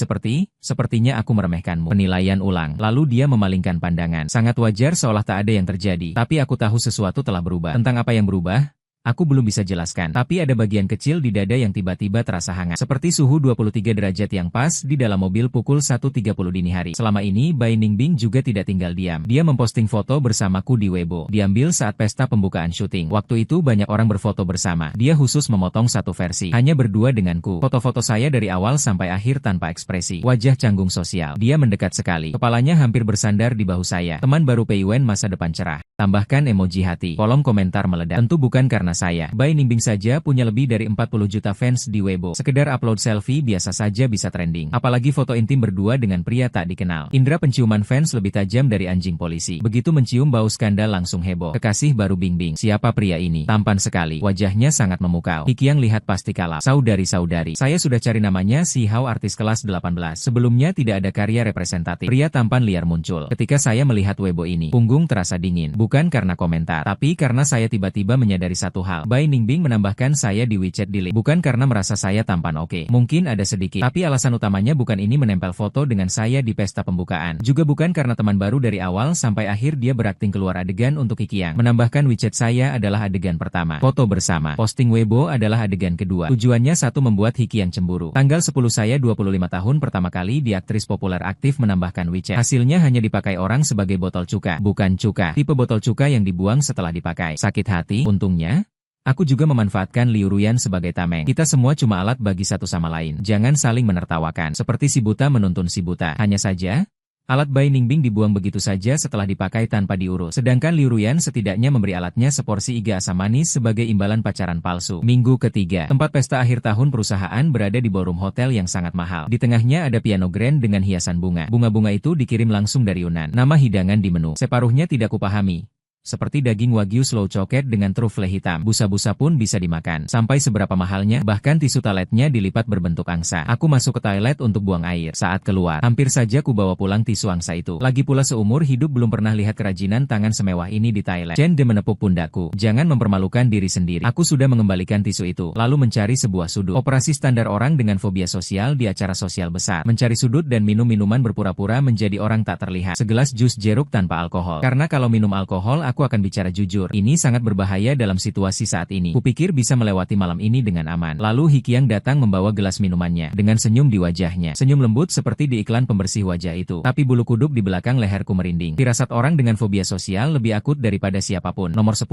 A: sepertinya aku meremehkanmu. Penilaian ulang. Lalu dia memalingkan pandangan. Sangat wajar seolah tak ada yang terjadi. Tapi aku tahu sesuatu telah berubah. Tentang apa yang berubah? Aku belum bisa jelaskan, tapi ada bagian kecil di dada yang tiba-tiba terasa hangat. Seperti suhu 23 derajat yang pas di dalam mobil pukul 1.30 dini hari. Selama ini, Bai Ningbing juga tidak tinggal diam. Dia memposting foto bersamaku di Weibo. Diambil saat pesta pembukaan syuting. Waktu itu banyak orang berfoto bersama. Dia khusus memotong satu versi. Hanya berdua denganku. Foto-foto saya dari awal sampai akhir tanpa ekspresi. Wajah canggung sosial. Dia mendekat sekali. Kepalanya hampir bersandar di bahu saya. Teman baru Pei Wen masa depan cerah. Tambahkan emoji hati. Kolom komentar meledak. Tentu bukan karena saya. Bai Ningbing saja punya lebih dari 40 juta fans di Weibo. Sekedar upload selfie biasa saja bisa trending. Apalagi foto intim berdua dengan pria tak dikenal. Indra penciuman fans lebih tajam dari anjing polisi. Begitu mencium bau skandal langsung heboh. Kekasih baru Bingbing. Siapa pria ini? Tampan sekali. Wajahnya sangat memukau. Hikiang lihat pasti kalah. Saudari-saudari. Saya sudah cari namanya, si Hao artis kelas 18. Sebelumnya tidak ada karya representatif. Pria tampan liar muncul. Ketika saya melihat Weibo ini, punggung terasa dingin. Bukan karena komentar, tapi karena saya tiba-tiba menyadari satu hal. Bai Ningbing menambahkan saya di WeChat delete. Bukan karena merasa saya tampan oke. Mungkin ada sedikit. Tapi alasan utamanya bukan ini menempel foto dengan saya di pesta pembukaan. Juga bukan karena teman baru dari awal sampai akhir dia berakting keluar adegan untuk Hikiang. Menambahkan WeChat saya adalah adegan pertama. Foto bersama. Posting Weibo adalah adegan kedua. Tujuannya satu, membuat Hikiang cemburu. Tanggal 10 saya 25 tahun pertama kali di aktris populer aktif menambahkan WeChat. Hasilnya hanya dipakai orang sebagai botol cuka. Bukan cuka. Tipe botol cuka yang dibuang setelah dipakai. Sakit hati, untungnya. Aku juga memanfaatkan Liu Ruyan sebagai tameng. Kita semua cuma alat bagi satu sama lain. Jangan saling menertawakan. Seperti si buta menuntun si buta. Hanya saja, alat Bai Ningbing dibuang begitu saja setelah dipakai tanpa diurus. Sedangkan Liu Ruyan setidaknya memberi alatnya seporsi iga asam manis sebagai imbalan pacaran palsu. Minggu ketiga, tempat pesta akhir tahun perusahaan berada di ballroom hotel yang sangat mahal. Di tengahnya ada piano grand dengan hiasan bunga. Bunga-bunga itu dikirim langsung dari Yunan. Nama hidangan di menu. Separuhnya tidak kupahami. Seperti daging wagyu slow coket dengan trufle hitam. Busa-busa pun bisa dimakan. Sampai seberapa mahalnya, bahkan tisu toiletnya dilipat berbentuk angsa. Aku masuk ke toilet untuk buang air. Saat keluar, hampir saja ku bawa pulang tisu angsa itu. Lagi pula seumur hidup belum pernah lihat kerajinan tangan semewah ini di Thailand. Chen De menepuk pundakku. Jangan mempermalukan diri sendiri. Aku sudah mengembalikan tisu itu, lalu mencari sebuah sudut. Operasi standar orang dengan fobia sosial di acara sosial besar. Mencari sudut dan minum minuman berpura-pura menjadi orang tak terlihat. Segelas jus jeruk tanpa alkohol. Karena kalau minum alkohol, aku akan bicara jujur. Ini sangat berbahaya dalam situasi saat ini. Kupikir bisa melewati malam ini dengan aman. Lalu Hikiang datang membawa gelas minumannya. Dengan senyum di wajahnya. Senyum lembut seperti di iklan pembersih wajah itu. Tapi bulu kuduk di belakang leherku merinding. Firasat orang dengan fobia sosial lebih akut daripada siapapun. Nomor 10.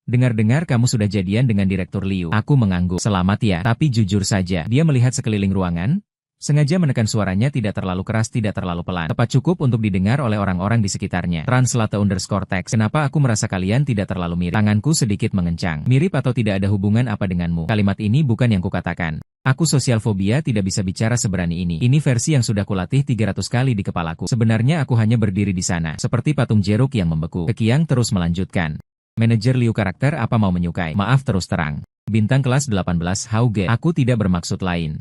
A: Dengar-dengar kamu sudah jadian dengan Direktur Liu. Aku mengangguk. Selamat ya. Tapi jujur saja. Dia melihat sekeliling ruangan. Sengaja menekan suaranya tidak terlalu keras, tidak terlalu pelan. Tepat cukup untuk didengar oleh orang-orang di sekitarnya. Translate_text. Kenapa aku merasa kalian tidak terlalu mirip? Tanganku sedikit mengencang. Mirip atau tidak ada hubungan apa denganmu? Kalimat ini bukan yang kukatakan. Aku sosial fobia tidak bisa bicara seberani ini. Ini versi yang sudah kulatih 300 kali di kepalaku. Sebenarnya aku hanya berdiri di sana. Seperti patung jeruk yang membeku. Hikiang terus melanjutkan. Manajer Liu karakter apa mau menyukai? Maaf terus terang. Bintang kelas 18 Hao Ge. Aku tidak bermaksud lain.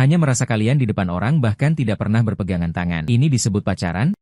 A: Hanya merasa kalian di depan orang bahkan tidak pernah berpegangan tangan. Ini disebut pacaran?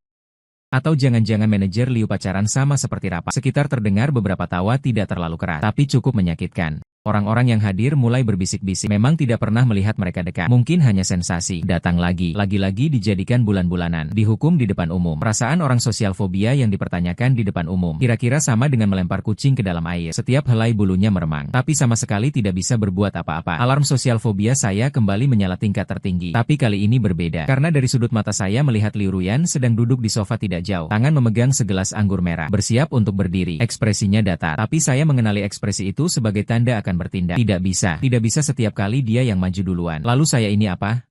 A: Atau jangan-jangan manajer Liu pacaran sama seperti Rapa? Sekitar terdengar beberapa tawa tidak terlalu keras, tapi cukup menyakitkan. Orang-orang yang hadir mulai berbisik-bisik. Memang tidak pernah melihat mereka dekat. Mungkin hanya sensasi. Datang lagi. Lagi-lagi dijadikan bulan-bulanan. Dihukum di depan umum. Perasaan orang sosial fobia yang dipertanyakan di depan umum. Kira-kira sama dengan melempar kucing ke dalam air. Setiap helai bulunya meremang. Tapi sama sekali tidak bisa berbuat apa-apa. Alarm sosial fobia saya kembali menyala tingkat tertinggi. Tapi kali ini berbeda. Karena dari sudut mata saya melihat Liu Ruyan sedang duduk di sofa tidak jauh. Tangan memegang segelas anggur merah. Bersiap untuk berdiri. Ekspresinya datar. Tapi saya mengenali ekspresi itu sebagai tanda akan bertindak. Tidak bisa setiap kali dia yang maju duluan. Lalu saya ini apa?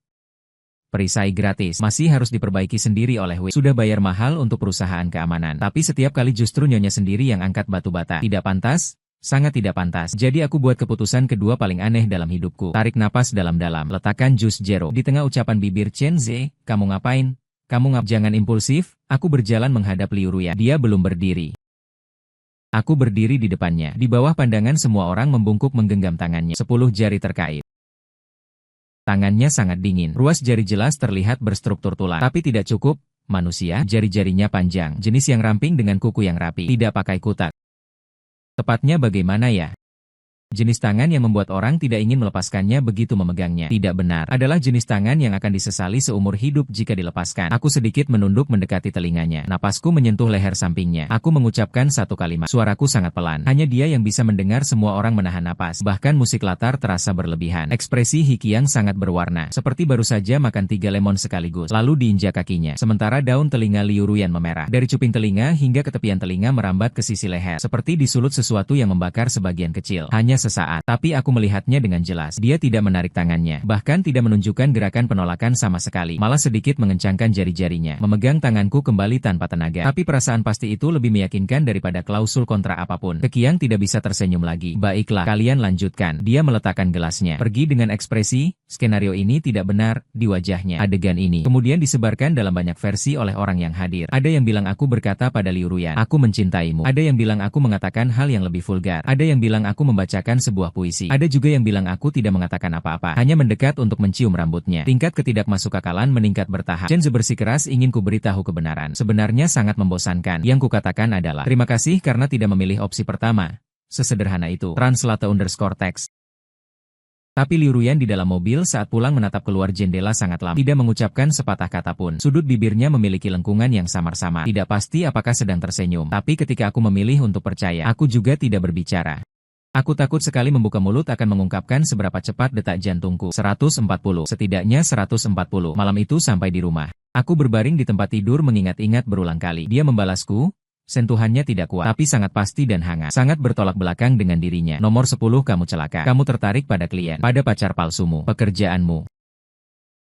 A: Perisai gratis. Masih harus diperbaiki sendiri oleh Wei. Sudah bayar mahal untuk perusahaan keamanan. Tapi setiap kali justru nyonya sendiri yang angkat batu bata. Tidak pantas? Sangat tidak pantas. Jadi aku buat keputusan kedua paling aneh dalam hidupku. Tarik napas dalam-dalam. Letakkan jus jeruk. Di tengah ucapan bibir Chen Ze, kamu ngapain? Jangan impulsif. Aku berjalan menghadap Liu Ruyan. Dia belum berdiri. Aku berdiri di depannya. Di bawah pandangan semua orang membungkuk menggenggam tangannya. 10 jari terkait. Tangannya sangat dingin. Ruas jari jelas terlihat berstruktur tulang. Tapi tidak cukup. Manusia, jari-jarinya panjang. Jenis yang ramping dengan kuku yang rapi. Tidak pakai kutak. Tepatnya bagaimana ya? Jenis tangan yang membuat orang tidak ingin melepaskannya begitu memegangnya. Tidak benar. Adalah jenis tangan yang akan disesali seumur hidup jika dilepaskan. Aku sedikit menunduk mendekati telinganya. Napasku menyentuh leher sampingnya. Aku mengucapkan satu kalimat. Suaraku sangat pelan. Hanya dia yang bisa mendengar semua orang menahan napas. Bahkan musik latar terasa berlebihan. Ekspresi Hikiang sangat berwarna. Seperti baru saja makan 3 lemon sekaligus. Lalu diinjak kakinya. Sementara daun telinga Liu Ruyan memerah. Dari cuping telinga hingga ke tepian telinga merambat ke sisi leher. Seperti disulut sesuatu yang membakar sebagian kecil. Hanya sesaat, tapi aku melihatnya dengan jelas. Dia tidak menarik tangannya, bahkan tidak menunjukkan gerakan penolakan sama sekali, malah sedikit mengencangkan jari-jarinya, memegang tanganku kembali tanpa tenaga. Tapi perasaan pasti itu lebih meyakinkan daripada klausul kontrak apapun. Kekiang tidak bisa tersenyum lagi. Baiklah, kalian lanjutkan. Dia meletakkan gelasnya. Pergi dengan ekspresi, skenario ini tidak benar, di wajahnya. Adegan ini kemudian disebarkan dalam banyak versi oleh orang yang hadir. Ada yang bilang aku berkata pada Liu Ruyan, aku mencintaimu. Ada yang bilang aku mengatakan hal yang lebih vulgar. Ada yang bilang aku membacakan sebuah puisi. Ada juga yang bilang aku tidak mengatakan apa-apa, hanya mendekat untuk mencium rambutnya. Tingkat ketidakmasukakalan meningkat bertahap. Chen bersikeras ingin ku beritahu kebenaran. Sebenarnya sangat membosankan. Yang kukatakan adalah, terima kasih karena tidak memilih opsi pertama. Sesederhana itu. Translate_text. Tapi Liu Ruyan di dalam mobil saat pulang menatap keluar jendela sangat lama. Tidak mengucapkan sepatah kata pun. Sudut bibirnya memiliki lengkungan yang samar-samar. Tidak pasti apakah sedang tersenyum. Tapi ketika aku memilih untuk percaya, aku juga tidak berbicara. Aku takut sekali membuka mulut akan mengungkapkan seberapa cepat detak jantungku. 140, setidaknya 140. Malam itu sampai di rumah. Aku berbaring di tempat tidur mengingat-ingat berulang kali. Dia membalasku. Sentuhannya tidak kuat, tapi sangat pasti dan hangat. Sangat bertolak belakang dengan dirinya. Nomor 10 kamu celaka. Kamu tertarik pada klien, pada pacar palsumu, pekerjaanmu.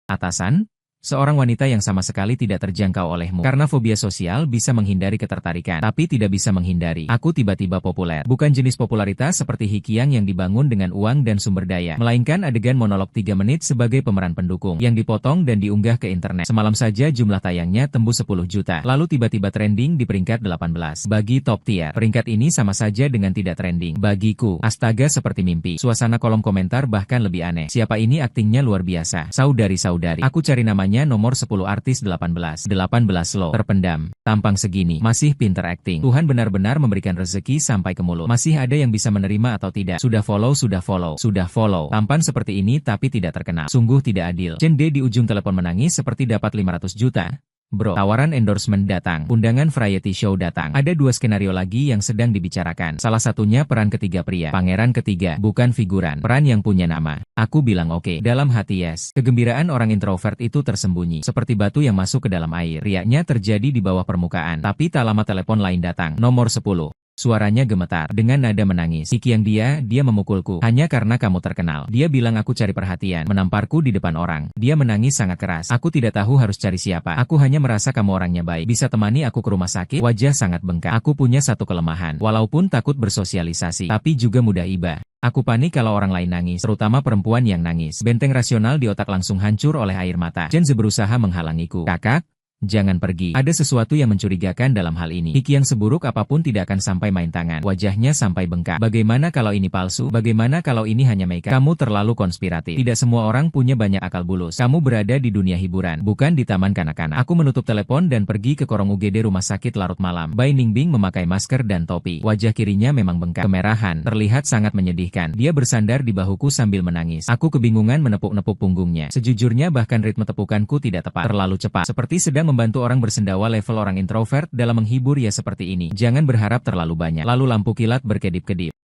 A: Atasan? Seorang wanita yang sama sekali tidak terjangkau olehmu. Karena fobia sosial bisa menghindari ketertarikan, tapi tidak bisa menghindari. Aku tiba-tiba populer. Bukan jenis popularitas seperti Hikiang yang dibangun dengan uang dan sumber daya, melainkan adegan monolog 3 menit sebagai pemeran pendukung, yang dipotong dan diunggah ke internet. Semalam saja jumlah tayangnya tembus 10 juta. Lalu tiba-tiba trending di peringkat 18. Bagi top tier, peringkat ini sama saja dengan tidak trending. Bagiku, astaga seperti mimpi. Suasana kolom komentar bahkan lebih aneh. Siapa ini, aktingnya luar biasa. Saudari-saudari. Aku cari namanya. Nomor 10 artis 18 loh, terpendam, tampang segini, masih pinter acting. Tuhan benar-benar memberikan rezeki sampai ke mulut. Masih ada yang bisa menerima atau tidak. Sudah follow. Tampan seperti ini tapi tidak terkenal. Sungguh tidak adil. Chen De di ujung telepon menangis seperti dapat 500 juta. Bro, tawaran endorsement datang, undangan variety show datang. Ada 2 skenario lagi yang sedang dibicarakan. Salah satunya peran ketiga pria, pangeran ketiga, bukan figuran, peran yang punya nama. Aku bilang oke. Dalam hati yes. Kegembiraan orang introvert itu tersembunyi, seperti batu yang masuk ke dalam air. Riaknya terjadi di bawah permukaan, tapi tak lama telepon lain datang. Nomor 10. Suaranya gemetar, dengan nada menangis. Hikiang, dia memukulku, hanya karena kamu terkenal. Dia bilang aku cari perhatian, menamparku di depan orang. Dia menangis sangat keras. Aku tidak tahu harus cari siapa. Aku hanya merasa kamu orangnya baik. Bisa temani aku ke rumah sakit? Wajah sangat bengkak. Aku punya satu kelemahan. Walaupun takut bersosialisasi, tapi juga mudah iba. Aku panik kalau orang lain nangis, terutama perempuan yang nangis. Benteng rasional di otak langsung hancur oleh air mata. Chen berusaha menghalangiku. Kakak? Jangan pergi. Ada sesuatu yang mencurigakan dalam hal ini. Hikiang seburuk apapun tidak akan sampai main tangan. Wajahnya sampai bengkak. Bagaimana kalau ini palsu? Bagaimana kalau ini hanya makeup? Kamu terlalu konspiratif. Tidak semua orang punya banyak akal bulus. Kamu berada di dunia hiburan, bukan di taman kanak-kanak. Aku menutup telepon dan pergi ke korong UGD rumah sakit larut malam. Bai Ningbing memakai masker dan topi. Wajah kirinya memang bengkak. Kemerahan, terlihat sangat menyedihkan. Dia bersandar di bahuku sambil menangis. Aku kebingungan menepuk-nepuk punggungnya. Sejujurnya bahkan ritme tepukanku tidak tepat. Terlalu cepat. Seperti sedang membantu orang bersendawa level orang introvert dalam menghibur ya seperti ini. Jangan berharap terlalu banyak. Lalu lampu kilat berkedip-kedip.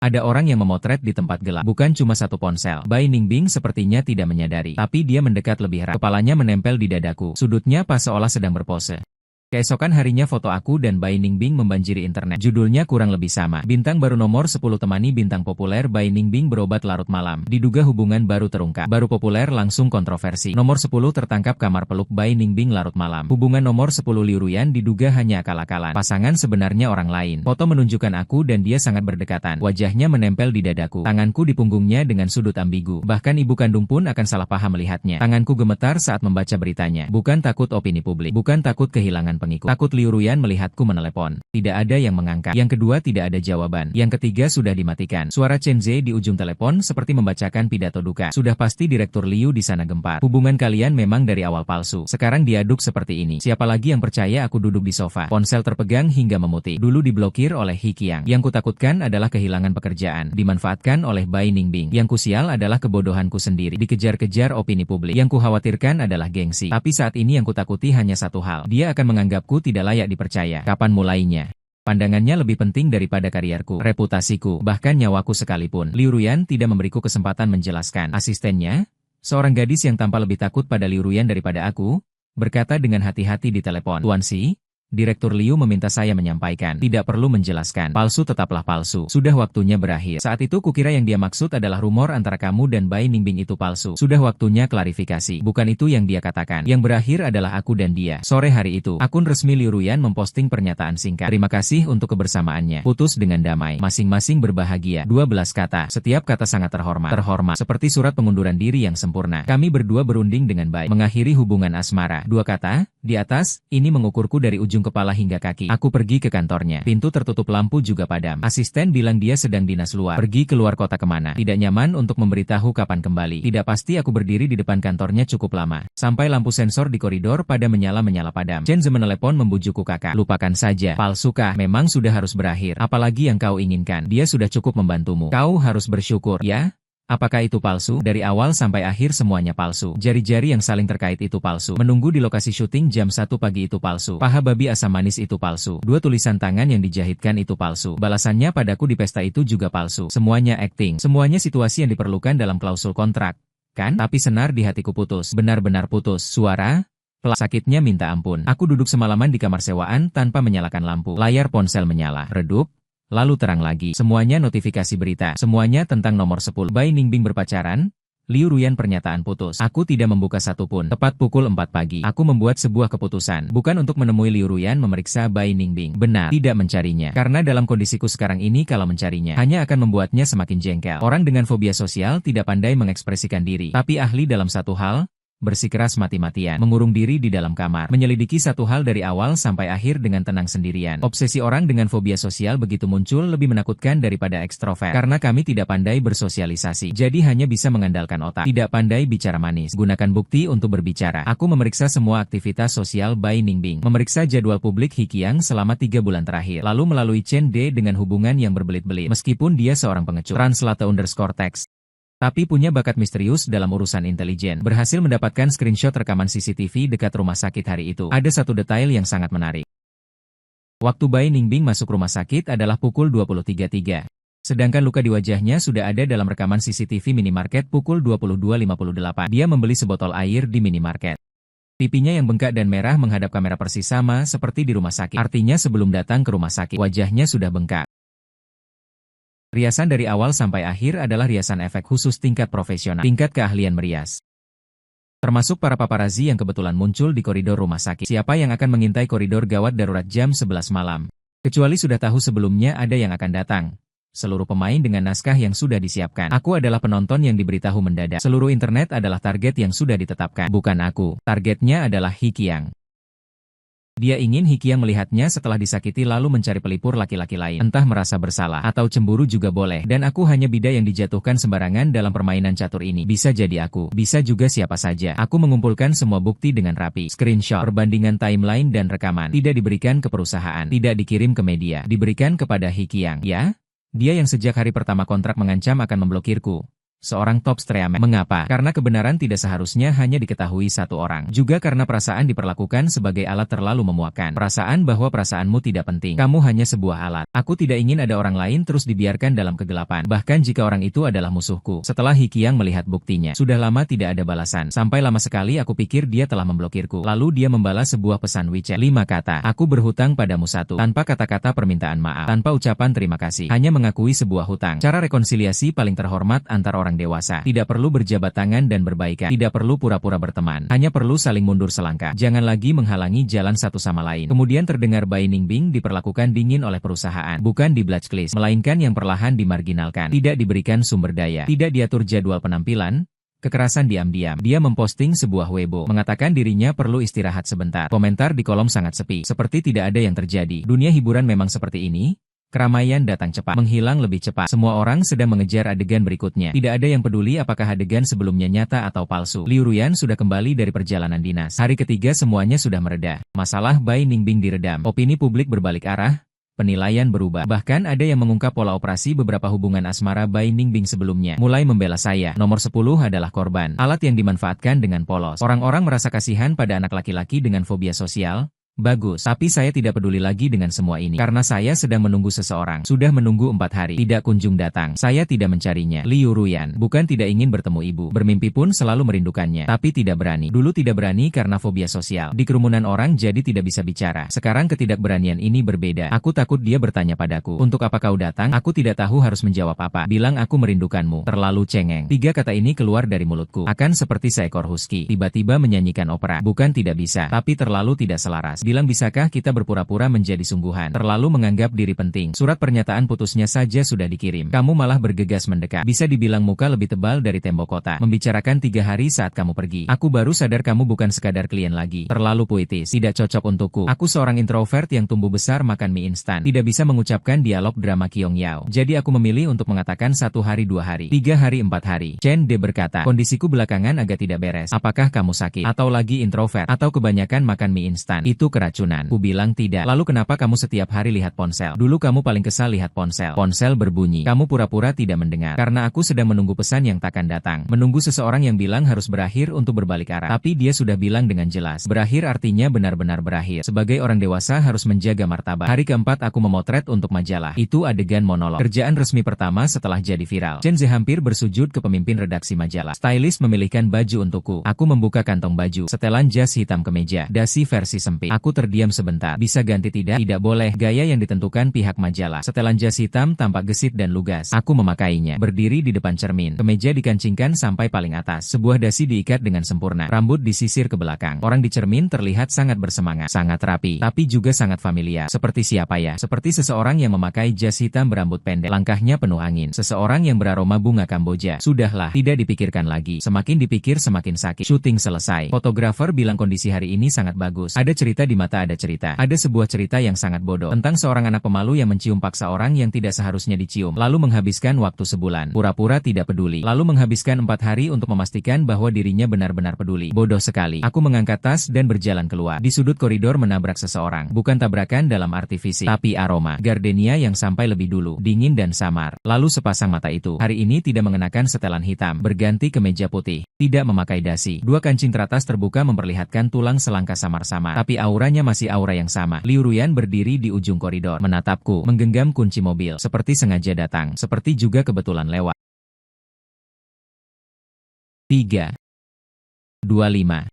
A: Ada orang yang memotret di tempat gelap. Bukan cuma satu ponsel. Bai Ningbing sepertinya tidak menyadari. Tapi dia mendekat lebih erat. Kepalanya menempel di dadaku. Sudutnya pas seolah sedang berpose. Keesokan harinya foto aku dan Bai Ningbing membanjiri internet. Judulnya kurang lebih sama. Bintang baru nomor 10 temani bintang populer Bai Ningbing berobat larut malam. Diduga hubungan baru terungkap. Baru populer langsung kontroversi. Nomor 10 tertangkap kamar peluk Bai Ningbing larut malam. Hubungan nomor 10 Liu Ruyan diduga hanya akal-akalan. Pasangan sebenarnya orang lain. Foto menunjukkan aku dan dia sangat berdekatan. Wajahnya menempel di dadaku. Tanganku di punggungnya dengan sudut ambigu. Bahkan ibu kandung pun akan salah paham melihatnya. Tanganku gemetar saat membaca beritanya. Bukan takut opini publik. Bukan takut kehilangan pengikut. Takut Liu Ruyan melihatku menelepon. Tidak ada yang mengangkat. Yang kedua tidak ada jawaban. Yang ketiga sudah dimatikan. Suara Chen Zhe di ujung telepon seperti membacakan pidato duka. Sudah pasti Direktur Liu di sana gempar. Hubungan kalian memang dari awal palsu. Sekarang diaduk seperti ini. Siapa lagi yang percaya aku duduk di sofa? Ponsel terpegang hingga memutih. Dulu diblokir oleh He Qiang. Yang kutakutkan adalah kehilangan pekerjaan. Dimanfaatkan oleh Bai Ningbing. Yang kusial adalah kebodohanku sendiri. Dikejar-kejar opini publik. Yang kukhawatirkan adalah gengsi. Tapi saat ini yang kutakuti hanya satu hal. Dia akan menganggapku tidak layak dipercaya. Kapan mulainya? Pandangannya lebih penting daripada karierku, reputasiku, bahkan nyawaku sekalipun. Liu Ruyan tidak memberiku kesempatan menjelaskan. Asistennya, seorang gadis yang tampak lebih takut pada Liu Ruyan daripada aku, berkata dengan hati-hati di telepon. Tuan Si, Direktur Liu meminta saya menyampaikan. Tidak perlu menjelaskan. Palsu tetaplah palsu. Sudah waktunya berakhir. Saat itu kukira yang dia maksud adalah rumor antara kamu dan Bai Ningbing itu palsu. Sudah waktunya klarifikasi. Bukan itu yang dia katakan. Yang berakhir adalah aku dan dia. Sore hari itu, akun resmi Liu Ruyan memposting pernyataan singkat. Terima kasih untuk kebersamaannya. Putus dengan damai. Masing-masing berbahagia. 12 kata. Setiap kata sangat terhormat. Terhormat. Seperti surat pengunduran diri yang sempurna. Kami berdua berunding dengan baik. Mengakhiri hubungan asmara. 2 kata. Di atas, ini mengukurku dari ujung kepala hingga kaki. Aku pergi ke kantornya. Pintu tertutup, lampu juga padam. Asisten bilang dia sedang dinas luar. Pergi keluar kota kemana. Tidak nyaman untuk memberitahu kapan kembali. Tidak pasti. Aku berdiri di depan kantornya cukup lama. Sampai lampu sensor di koridor pada menyala padam. Chen Zhe menelepon membujukku, kakak. Lupakan saja. Palsukah? Memang sudah harus berakhir. Apalagi yang kau inginkan? Dia sudah cukup membantumu. Kau harus bersyukur, ya? Apakah itu palsu? Dari awal sampai akhir semuanya palsu. Jari-jari yang saling terkait itu palsu. Menunggu di lokasi syuting jam 1 pagi itu palsu. Paha babi asam manis itu palsu. 2 tulisan tangan yang dijahitkan itu palsu. Balasannya padaku di pesta itu juga palsu. Semuanya acting. Semuanya situasi yang diperlukan dalam klausul kontrak. Kan? Tapi senar di hatiku putus. Benar-benar putus. Suara? Sakitnya minta ampun. Aku duduk semalaman di kamar sewaan tanpa menyalakan lampu. Layar ponsel menyala. Redup. Lalu terang lagi. Semuanya notifikasi berita. Semuanya tentang nomor 10. Bai Ningbing berpacaran? Liu Ruyan pernyataan putus. Aku tidak membuka satupun. Tepat pukul 4 pagi. Aku membuat sebuah keputusan. Bukan untuk menemui Liu Ruyan memeriksa Bai Ningbing. Benar. Tidak mencarinya. Karena dalam kondisiku sekarang ini kalau mencarinya, hanya akan membuatnya semakin jengkel. Orang dengan fobia sosial tidak pandai mengekspresikan diri. Tapi ahli dalam satu hal. Bersikeras mati-matian, mengurung diri di dalam kamar, menyelidiki satu hal dari awal sampai akhir dengan tenang sendirian. Obsesi orang dengan fobia sosial begitu muncul lebih menakutkan daripada ekstrovert. Karena kami tidak pandai bersosialisasi, jadi hanya bisa mengandalkan otak. Tidak pandai bicara manis. Gunakan bukti untuk berbicara. Aku memeriksa semua aktivitas sosial Bai Ningbing, memeriksa jadwal publik He Qiang selama 3 bulan terakhir, lalu melalui Chen De dengan hubungan yang berbelit-belit. Meskipun dia seorang pengecut. Translate_text. Tapi punya bakat misterius dalam urusan intelijen. Berhasil mendapatkan screenshot rekaman CCTV dekat rumah sakit hari itu. Ada satu detail yang sangat menarik. Waktu Bai Ningbing masuk rumah sakit adalah pukul 23.03. Sedangkan luka di wajahnya sudah ada dalam rekaman CCTV minimarket pukul 22.58. Dia membeli sebotol air di minimarket. Pipinya yang bengkak dan merah menghadap kamera persis sama seperti di rumah sakit. Artinya sebelum datang ke rumah sakit, wajahnya sudah bengkak. Riasan dari awal sampai akhir adalah riasan efek khusus tingkat profesional, tingkat keahlian merias. Termasuk para paparazzi yang kebetulan muncul di koridor rumah sakit. Siapa yang akan mengintai koridor gawat darurat jam 11 malam? Kecuali sudah tahu sebelumnya ada yang akan datang. Seluruh pemain dengan naskah yang sudah disiapkan. Aku adalah penonton yang diberitahu mendadak. Seluruh internet adalah target yang sudah ditetapkan. Bukan aku. Targetnya adalah He Qiang. Dia ingin He Qiang melihatnya setelah disakiti lalu mencari pelipur laki-laki lain. Entah merasa bersalah atau cemburu juga boleh. Dan aku hanya bida yang dijatuhkan sembarangan dalam permainan catur ini. Bisa jadi aku. Bisa juga siapa saja. Aku mengumpulkan semua bukti dengan rapi. Screenshot, perbandingan timeline dan rekaman. Tidak diberikan ke perusahaan. Tidak dikirim ke media. Diberikan kepada He Qiang. Ya? Dia yang sejak hari pertama kontrak mengancam akan memblokirku. Seorang top streamer. Mengapa? Karena kebenaran tidak seharusnya hanya diketahui satu orang. Juga karena perasaan diperlakukan sebagai alat terlalu memuakkan. Perasaan bahwa perasaanmu tidak penting. Kamu hanya sebuah alat. Aku tidak ingin ada orang lain terus dibiarkan dalam kegelapan. Bahkan jika orang itu adalah musuhku. Setelah He Qiang melihat buktinya, sudah lama tidak ada balasan. Sampai lama sekali aku pikir dia telah memblokirku. Lalu dia membalas sebuah pesan WeChat. 5 kata. Aku berhutang padamu 1. Tanpa kata-kata permintaan maaf. Tanpa ucapan terima kasih. Hanya mengakui sebuah hutang. Cara rekonsiliasi paling terhormat antar orang dewasa. Tidak perlu berjabat tangan dan berbaikan. Tidak perlu pura-pura berteman. Hanya perlu saling mundur selangkah. Jangan lagi menghalangi jalan satu sama lain. Kemudian terdengar Bai Ningbing diperlakukan dingin oleh perusahaan. Bukan di blacklist, melainkan yang perlahan dimarginalkan. Tidak diberikan sumber daya. Tidak diatur jadwal penampilan. Kekerasan diam-diam. Dia memposting sebuah Weibo, mengatakan dirinya perlu istirahat sebentar. Komentar di kolom sangat sepi, seperti tidak ada yang terjadi. Dunia hiburan memang seperti ini. Keramaian datang cepat, menghilang lebih cepat. Semua orang sedang mengejar adegan berikutnya. Tidak ada yang peduli apakah adegan sebelumnya nyata atau palsu. Liu Ruyan sudah kembali dari perjalanan dinas. Hari ketiga semuanya sudah mereda. Masalah Bai Ningbing diredam. Opini publik berbalik arah. Penilaian berubah. Bahkan ada yang mengungkap pola operasi beberapa hubungan asmara Bai Ningbing sebelumnya. Mulai membela saya. Nomor 10 adalah korban. Alat yang dimanfaatkan dengan polos. Orang-orang merasa kasihan pada anak laki-laki dengan fobia sosial. Bagus, tapi saya tidak peduli lagi dengan semua ini. Karena saya sedang menunggu seseorang. Sudah menunggu 4 hari. Tidak kunjung datang. Saya tidak mencarinya. Liu Ruyan. Bukan tidak ingin bertemu ibu. Bermimpi pun selalu merindukannya. Tapi tidak berani. Dulu tidak berani karena fobia sosial. Di kerumunan orang jadi tidak bisa bicara. Sekarang ketidakberanian ini berbeda. Aku takut dia bertanya padaku. Untuk apa kau datang? Aku tidak tahu harus menjawab apa. Bilang aku merindukanmu. Terlalu cengeng. 3 kata ini keluar dari mulutku. Akan seperti seekor husky. Tiba-tiba menyanyikan opera. Bukan tidak bisa. Tapi terlalu tidak selaras. Bilang bisakah kita berpura-pura menjadi sungguhan? Terlalu menganggap diri penting. Surat pernyataan putusnya saja sudah dikirim. Kamu malah bergegas mendekat. Bisa dibilang muka lebih tebal dari tembok kota. Membicarakan 3 hari saat kamu pergi. Aku baru sadar kamu bukan sekadar klien lagi. Terlalu puitis. Tidak cocok untukku. Aku seorang introvert yang tumbuh besar makan mie instan. Tidak bisa mengucapkan dialog drama Kiong Yao. Jadi aku memilih untuk mengatakan 1 hari 2 hari. 3 hari 4 hari. Chen De berkata, kondisiku belakangan agak tidak beres. Apakah kamu sakit? Atau lagi introvert? Atau kebanyakan makan mie instan? Itu keracunan. Ku bilang tidak. Lalu kenapa kamu setiap hari lihat ponsel? Dulu kamu paling kesal lihat ponsel. Ponsel berbunyi. Kamu pura-pura tidak mendengar. Karena aku sedang menunggu pesan yang takkan datang. Menunggu seseorang yang bilang harus berakhir untuk berbalik arah. Tapi dia sudah bilang dengan jelas. Berakhir artinya benar-benar berakhir. Sebagai orang dewasa harus menjaga martabat. Hari keempat aku memotret untuk majalah. Itu adegan monolog. Kerjaan resmi pertama setelah jadi viral. Chen Ze hampir bersujud ke pemimpin redaksi majalah. Stylist memilihkan baju untukku. Aku membuka kantong baju. Setelan jas hitam kemeja. Dasi versi sempit. Aku terdiam sebentar. Bisa ganti tidak? Tidak boleh. Gaya yang ditentukan pihak majalah. Setelan jas hitam tampak gesit dan lugas. Aku memakainya. Berdiri di depan cermin. Kemeja dikancingkan sampai paling atas. Sebuah dasi diikat dengan sempurna. Rambut disisir ke belakang. Orang di cermin terlihat sangat bersemangat. Sangat rapi. Tapi juga sangat familiar. Seperti siapa ya? Seperti seseorang yang memakai jas hitam berambut pendek. Langkahnya penuh angin. Seseorang yang beraroma bunga Kamboja. Sudahlah. Tidak dipikirkan lagi. Semakin dipikir semakin sakit. Syuting selesai. Fotografer bilang kondisi hari ini sangat bagus. Ada cerita di mata ada cerita. Ada sebuah cerita yang sangat bodoh tentang seorang anak pemalu yang mencium paksa orang yang tidak seharusnya dicium, lalu menghabiskan waktu sebulan, pura-pura tidak peduli, lalu menghabiskan 4 hari untuk memastikan bahwa dirinya benar-benar peduli. Bodoh sekali. Aku mengangkat tas dan berjalan keluar. Di sudut koridor menabrak seseorang. Bukan tabrakan dalam arti fisik, tapi aroma. Gardenia yang sampai lebih dulu, dingin dan samar. Lalu sepasang mata itu, hari ini tidak mengenakan setelan hitam, berganti kemeja putih, tidak memakai dasi. 2 kancing teratas terbuka memperlihatkan tulang selangkah samar-samar, tapi auranya masih aura yang sama. Liu Ruyan berdiri di ujung koridor, menatapku, menggenggam kunci mobil, seperti sengaja datang, seperti juga kebetulan lewat. 3, 2, 5.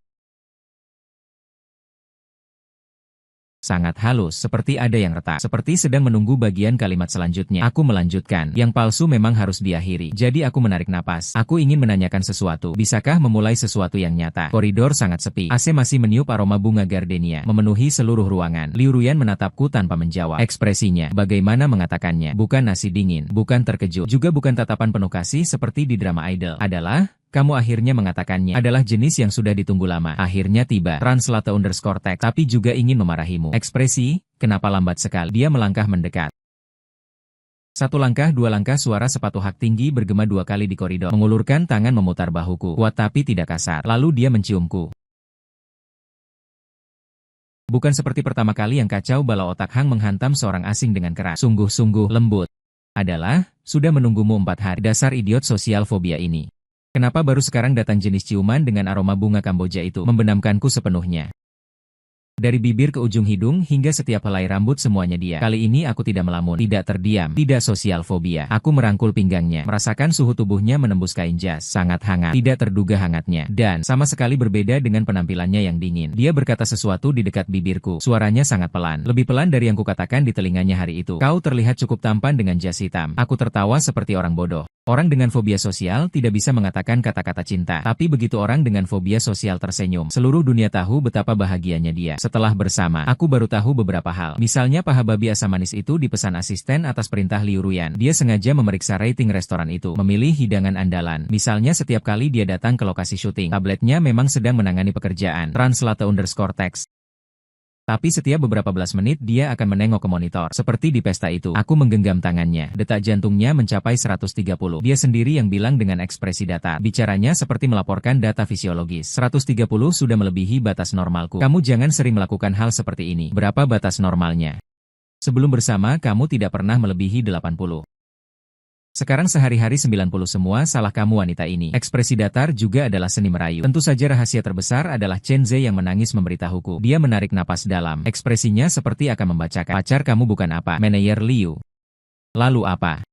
A: Sangat halus, seperti ada yang retak, seperti sedang menunggu bagian kalimat selanjutnya. Aku melanjutkan, yang palsu memang harus diakhiri. Jadi aku menarik napas. Aku ingin menanyakan sesuatu. Bisakah memulai sesuatu yang nyata? Koridor sangat sepi. AC masih meniup aroma bunga gardenia, memenuhi seluruh ruangan. Liu Ruyan menatapku tanpa menjawab. Ekspresinya, bagaimana mengatakannya? Bukan nasi dingin, bukan terkejut, juga bukan tatapan penuh kasih seperti di drama idol. Adalah... Kamu akhirnya mengatakannya adalah jenis yang sudah ditunggu lama. Akhirnya tiba. Translate_text. Tapi juga ingin memarahimu. Ekspresi, kenapa lambat sekali? Dia melangkah mendekat. 1 langkah 2 langkah suara sepatu hak tinggi bergema 2 kali di koridor. Mengulurkan tangan memutar bahuku. Kuat tapi tidak kasar. Lalu dia menciumku. Bukan seperti pertama kali yang kacau balau otak Hang menghantam seorang asing dengan keras. Sungguh-sungguh lembut. Adalah, sudah menunggumu 4 hari. Dasar idiot sosial fobia ini. Kenapa baru sekarang datang jenis ciuman dengan aroma bunga Kamboja itu? Membenamkanku sepenuhnya. Dari bibir ke ujung hidung hingga setiap helai rambut semuanya dia. Kali ini aku tidak melamun, tidak terdiam, tidak sosial fobia. Aku merangkul pinggangnya, merasakan suhu tubuhnya menembus kain jas. Sangat hangat, tidak terduga hangatnya. Dan sama sekali berbeda dengan penampilannya yang dingin. Dia berkata sesuatu di dekat bibirku. Suaranya sangat pelan, lebih pelan dari yang kukatakan di telinganya hari itu. Kau terlihat cukup tampan dengan jas hitam. Aku tertawa seperti orang bodoh. Orang dengan fobia sosial tidak bisa mengatakan kata-kata cinta. Tapi begitu orang dengan fobia sosial tersenyum, seluruh dunia tahu betapa bahagianya dia. Setelah bersama, aku baru tahu beberapa hal. Misalnya paha babi asam manis itu dipesan asisten atas perintah Liu Ruyan. Dia sengaja memeriksa rating restoran itu, memilih hidangan andalan. Misalnya setiap kali dia datang ke lokasi syuting, tabletnya memang sedang menangani pekerjaan. Translate_text. Tapi setiap beberapa belas menit dia akan menengok ke monitor. Seperti di pesta itu, aku menggenggam tangannya. Detak jantungnya mencapai 130. Dia sendiri yang bilang dengan ekspresi datar. Bicaranya seperti melaporkan data fisiologis. 130 sudah melebihi batas normalku. Kamu jangan sering melakukan hal seperti ini. Berapa batas normalnya? Sebelum bersama, kamu tidak pernah melebihi 80. Sekarang sehari-hari 90 semua salah kamu wanita ini. Ekspresi datar juga adalah seni merayu. Tentu saja rahasia terbesar adalah Chen Zhe yang menangis memberitahuku. Dia menarik napas dalam. Ekspresinya seperti akan membacakan. Pacar kamu bukan apa? Manajer Liu. Lalu apa?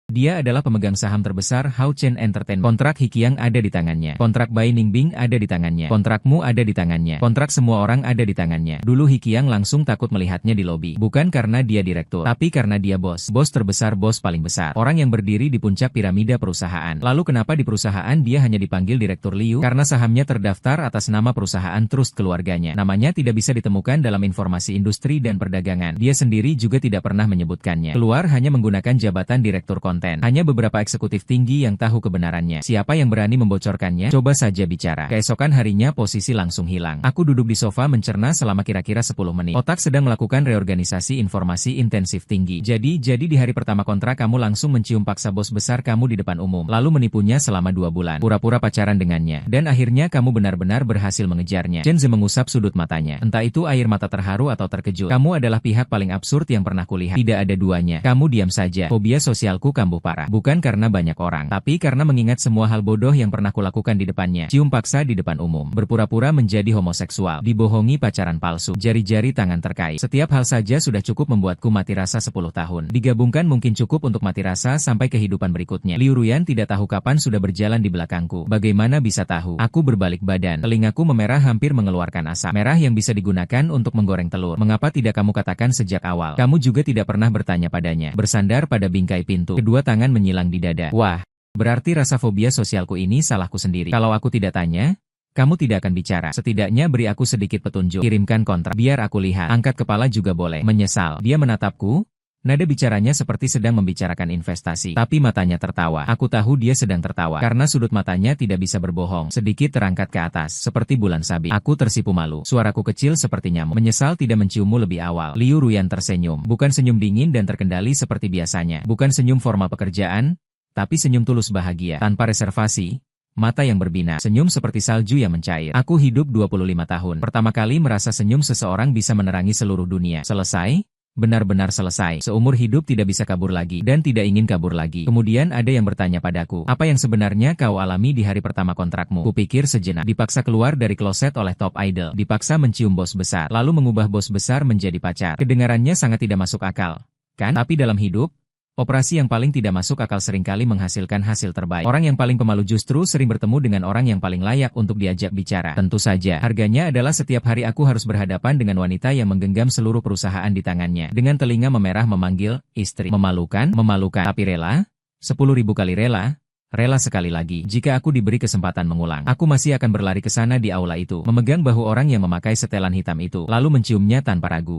A: Dia adalah pemegang saham terbesar Hao Chen Entertainment. Kontrak Hikiang ada di tangannya. Kontrak Bai Ningbing ada di tangannya. Kontrakmu ada di tangannya. Kontrak semua orang ada di tangannya. Dulu Hikiang langsung takut melihatnya di lobi. Bukan karena dia direktur, tapi karena dia bos. Bos terbesar, bos paling besar. Orang yang berdiri di puncak piramida perusahaan. Lalu kenapa di perusahaan dia hanya dipanggil Direktur Liu? Karena sahamnya terdaftar atas nama perusahaan trust keluarganya. Namanya tidak bisa ditemukan dalam informasi industri dan perdagangan. Dia sendiri juga tidak pernah menyebutkannya. Keluar hanya menggunakan jabatan Direktur Konten. Hanya beberapa eksekutif tinggi yang tahu kebenarannya. Siapa yang berani membocorkannya? Coba saja bicara. Keesokan harinya posisi langsung hilang. Aku duduk di sofa mencerna selama kira-kira 10 menit. Otak sedang melakukan reorganisasi informasi intensif tinggi. Jadi di hari pertama kontrak kamu langsung mencium paksa bos besar kamu di depan umum. Lalu menipunya selama 2 bulan. Pura-pura pacaran dengannya. Dan akhirnya kamu benar-benar berhasil mengejarnya. Chen Zhe mengusap sudut matanya. Entah itu air mata terharu atau terkejut. Kamu adalah pihak paling absurd yang pernah kulihat. Tidak ada duanya. Kamu diam saja. Fobia sosialku kambuh parah. Bukan karena banyak orang, tapi karena mengingat semua hal bodoh yang pernah kulakukan di depannya. Cium paksa di depan umum, berpura-pura menjadi homoseksual, dibohongi pacaran palsu, jari-jari tangan terkait. Setiap hal saja sudah cukup membuatku mati rasa 10 tahun. Digabungkan mungkin cukup untuk mati rasa sampai kehidupan berikutnya. Liu Ruyan tidak tahu kapan sudah berjalan di belakangku. Bagaimana bisa tahu? Aku berbalik badan. Telingaku memerah hampir mengeluarkan asap. Merah yang bisa digunakan untuk menggoreng telur. Mengapa tidak kamu katakan sejak awal? Kamu juga tidak pernah bertanya padanya. Bersandar pada bingkai pintu. Kedua tangan menyilang di dada. Wah, berarti rasa fobia sosialku ini salahku sendiri. Kalau aku tidak tanya, kamu tidak akan bicara. Setidaknya beri aku sedikit petunjuk. Kirimkan kontrak. Biar aku lihat. Angkat kepala juga boleh. Menyesal. Dia menatapku. Nada bicaranya seperti sedang membicarakan investasi. Tapi matanya tertawa. Aku tahu dia sedang tertawa. Karena sudut matanya tidak bisa berbohong. Sedikit terangkat ke atas. Seperti bulan sabit. Aku tersipu malu. Suaraku kecil seperti nyamuk. Menyesal tidak menciummu lebih awal. Liu Ruyan tersenyum. Bukan senyum dingin dan terkendali seperti biasanya. Bukan senyum formal pekerjaan. Tapi senyum tulus bahagia. Tanpa reservasi. Mata yang berbinar. Senyum seperti salju yang mencair. Aku hidup 25 tahun. Pertama kali merasa senyum seseorang bisa menerangi seluruh dunia. Selesai? Benar-benar selesai. Seumur hidup tidak bisa kabur lagi. Dan tidak ingin kabur lagi. Kemudian ada yang bertanya padaku. Apa yang sebenarnya kau alami di hari pertama kontrakmu? Kupikir sejenak. Dipaksa keluar dari kloset oleh top idol. Dipaksa mencium bos besar. Lalu mengubah bos besar menjadi pacar. Kedengarannya sangat tidak masuk akal. Kan? Tapi dalam hidup, operasi yang paling tidak masuk akal seringkali menghasilkan hasil terbaik. Orang yang paling pemalu justru sering bertemu dengan orang yang paling layak untuk diajak bicara. Tentu saja, harganya adalah setiap hari aku harus berhadapan dengan wanita yang menggenggam seluruh perusahaan di tangannya. Dengan telinga memerah memanggil, istri. Memalukan, tapi rela? 10.000 kali rela? Rela sekali lagi. Jika aku diberi kesempatan mengulang, aku masih akan berlari ke sana di aula itu, memegang bahu orang yang memakai setelan hitam itu, lalu menciumnya tanpa ragu.